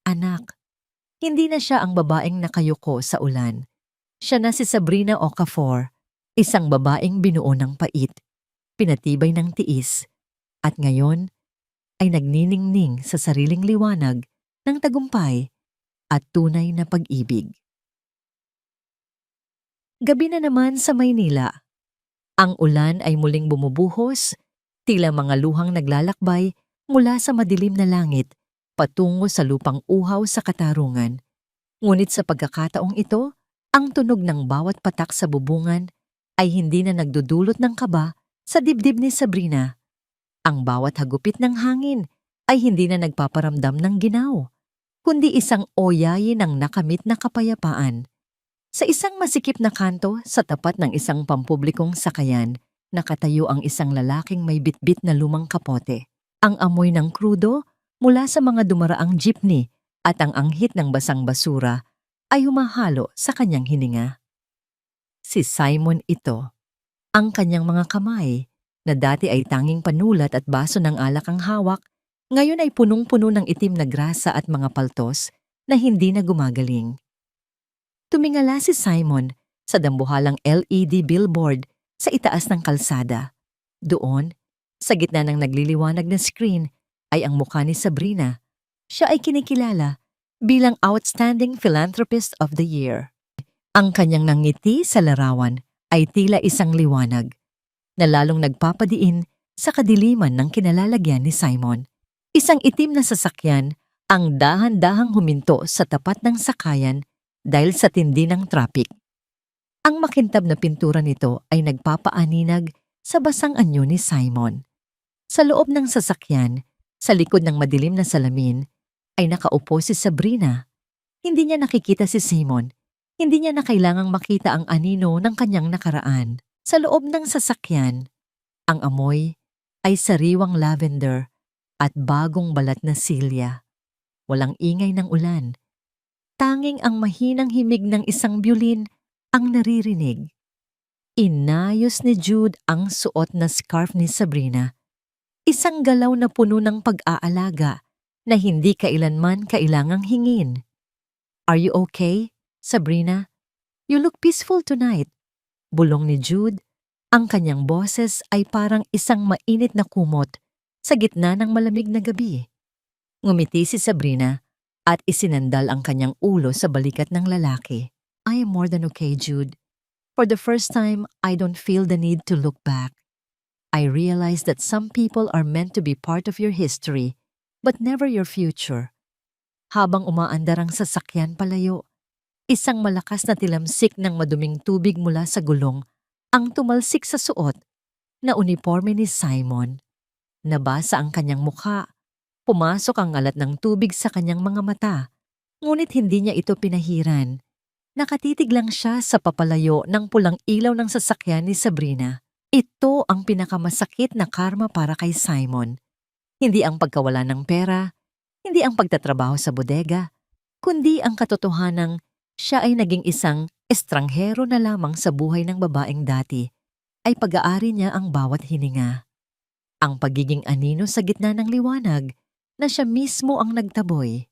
anak. Hindi na siya ang babaeng nakayuko sa ulan. Siya na si Sabrina Okafor, isang babaeng binuo ng pait, pinatibay ng tiis, at ngayon ay nagniningning sa sariling liwanag ng tagumpay at tunay na pag-ibig. Gabi na naman sa Maynila. Ang ulan ay muling bumubuhos, tila mga luhang naglalakbay mula sa madilim na langit patungo sa lupang uhaw sa katarungan. Ngunit sa pagkakataong ito, ang tunog ng bawat patak sa bubungan ay hindi na nagdudulot ng kaba sa dibdib ni Sabrina. Ang bawat hagupit ng hangin ay hindi na nagpaparamdam ng ginaw, kundi isang oyayin ng nakamit na kapayapaan. Sa isang masikip na kanto sa tapat ng isang pampublikong sakayan, nakatayo ang isang lalaking may bitbit na lumang kapote. Ang amoy ng krudo mula sa mga dumaraang jeepney at ang anghit ng basang basura ay humahalo sa kanyang hininga. Si Simon ito. Ang kanyang mga kamay, na dati ay tanging panulat at baso ng alak ang hawak, ngayon ay punong-puno ng itim na grasa at mga paltos na hindi na gumagaling. Tumingala si Simon sa dambuhalang LED billboard sa itaas ng kalsada. Doon, sa gitna ng nagliliwanag na screen, ay ang mukha ni Sabrina. Siya ay kinikilala bilang Outstanding Philanthropist of the Year. Ang kanyang nangiti sa larawan ay tila isang liwanag na lalong nagpapadiin sa kadiliman ng kinalalagyan ni Simon. Isang itim na sasakyan ang dahan-dahang huminto sa tapat ng sakayan dahil sa tindi ng traffic. Ang makintab na pintura nito ay nagpapaaninag sa basang anyo ni Simon. Sa loob ng sasakyan, sa likod ng madilim na salamin, ay nakaupo si Sabrina. Hindi niya nakikita si Simon. Hindi niya na kailangang makita ang anino ng kanyang nakaraan. Sa loob ng sasakyan, ang amoy ay sariwang lavender at bagong balat na silya. Walang ingay ng ulan. Tanging ang mahinang himig ng isang biolin ang naririnig. Inayos ni Jude ang suot na scarf ni Sabrina. Isang galaw na puno ng pag-aalaga na hindi kailanman kailangang hingin. "Are you okay, Sabrina? You look peaceful tonight." Bulong ni Jude. Ang kanyang boses ay parang isang mainit na kumot sa gitna ng malamig na gabi. Ngumiti si Sabrina at isinandal ang kanyang ulo sa balikat ng lalaki. "I am more than okay, Jude. For the first time, I don't feel the need to look back. I realize that some people are meant to be part of your history, but never your future." Habang umaandar ang sasakyan palayo, isang malakas na tilamsik ng maduming tubig mula sa gulong ang tumalsik sa suot na uniforme ni Simon. Nabasa ang kanyang mukha. Pumasok ang alat ng tubig sa kanyang mga mata, ngunit hindi niya ito pinahiran. Nakatitig lang siya sa papalayo ng pulang ilaw ng sasakyan ni Sabrina. Ito ang pinakamasakit na karma para kay Simon. Hindi ang pagkawala ng pera, hindi ang pagtatrabaho sa bodega, kundi ang katotohanang siya ay naging isang estranghero na lamang sa buhay ng babaeng dati, ay pag-aari niya ang bawat hininga. Ang pagiging anino sa gitna ng liwanag na siya mismo ang nagtaboy.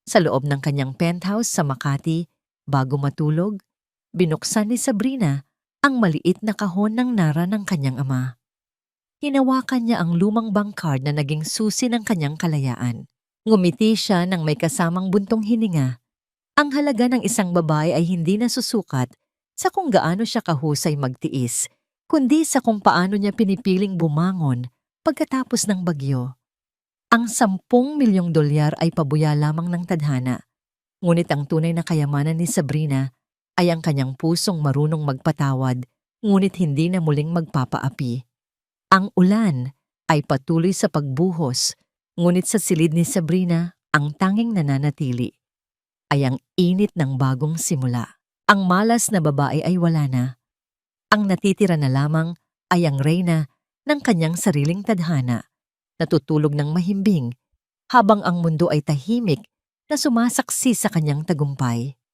Sa loob ng kanyang penthouse sa Makati, bago matulog, binuksan ni Sabrina ang maliit na kahon ng nara ng kanyang ama. Hinawakan niya ang lumang bank card na naging susi ng kanyang kalayaan. Ngumiti siya nang may kasamang buntong hininga. Ang halaga ng isang babae ay hindi nasusukat sa kung gaano siya kahusay magtiis, kundi sa kung paano niya pinipiling bumangon pagkatapos ng bagyo. Ang 10 milyong dolyar ay pabuya lamang ng tadhana, ngunit ang tunay na kayamanan ni Sabrina ay ang kanyang pusong marunong magpatawad, ngunit hindi na muling magpapaapi. Ang ulan ay patuloy sa pagbuhos, ngunit sa silid ni Sabrina, ang tanging nananatili ay ang init ng bagong simula. Ang malas na babae ay wala na. Ang natitira na lamang ay ang reyna ng kanyang sariling tadhana, natutulog ng mahimbing habang ang mundo ay tahimik na sumasaksi sa kanyang tagumpay.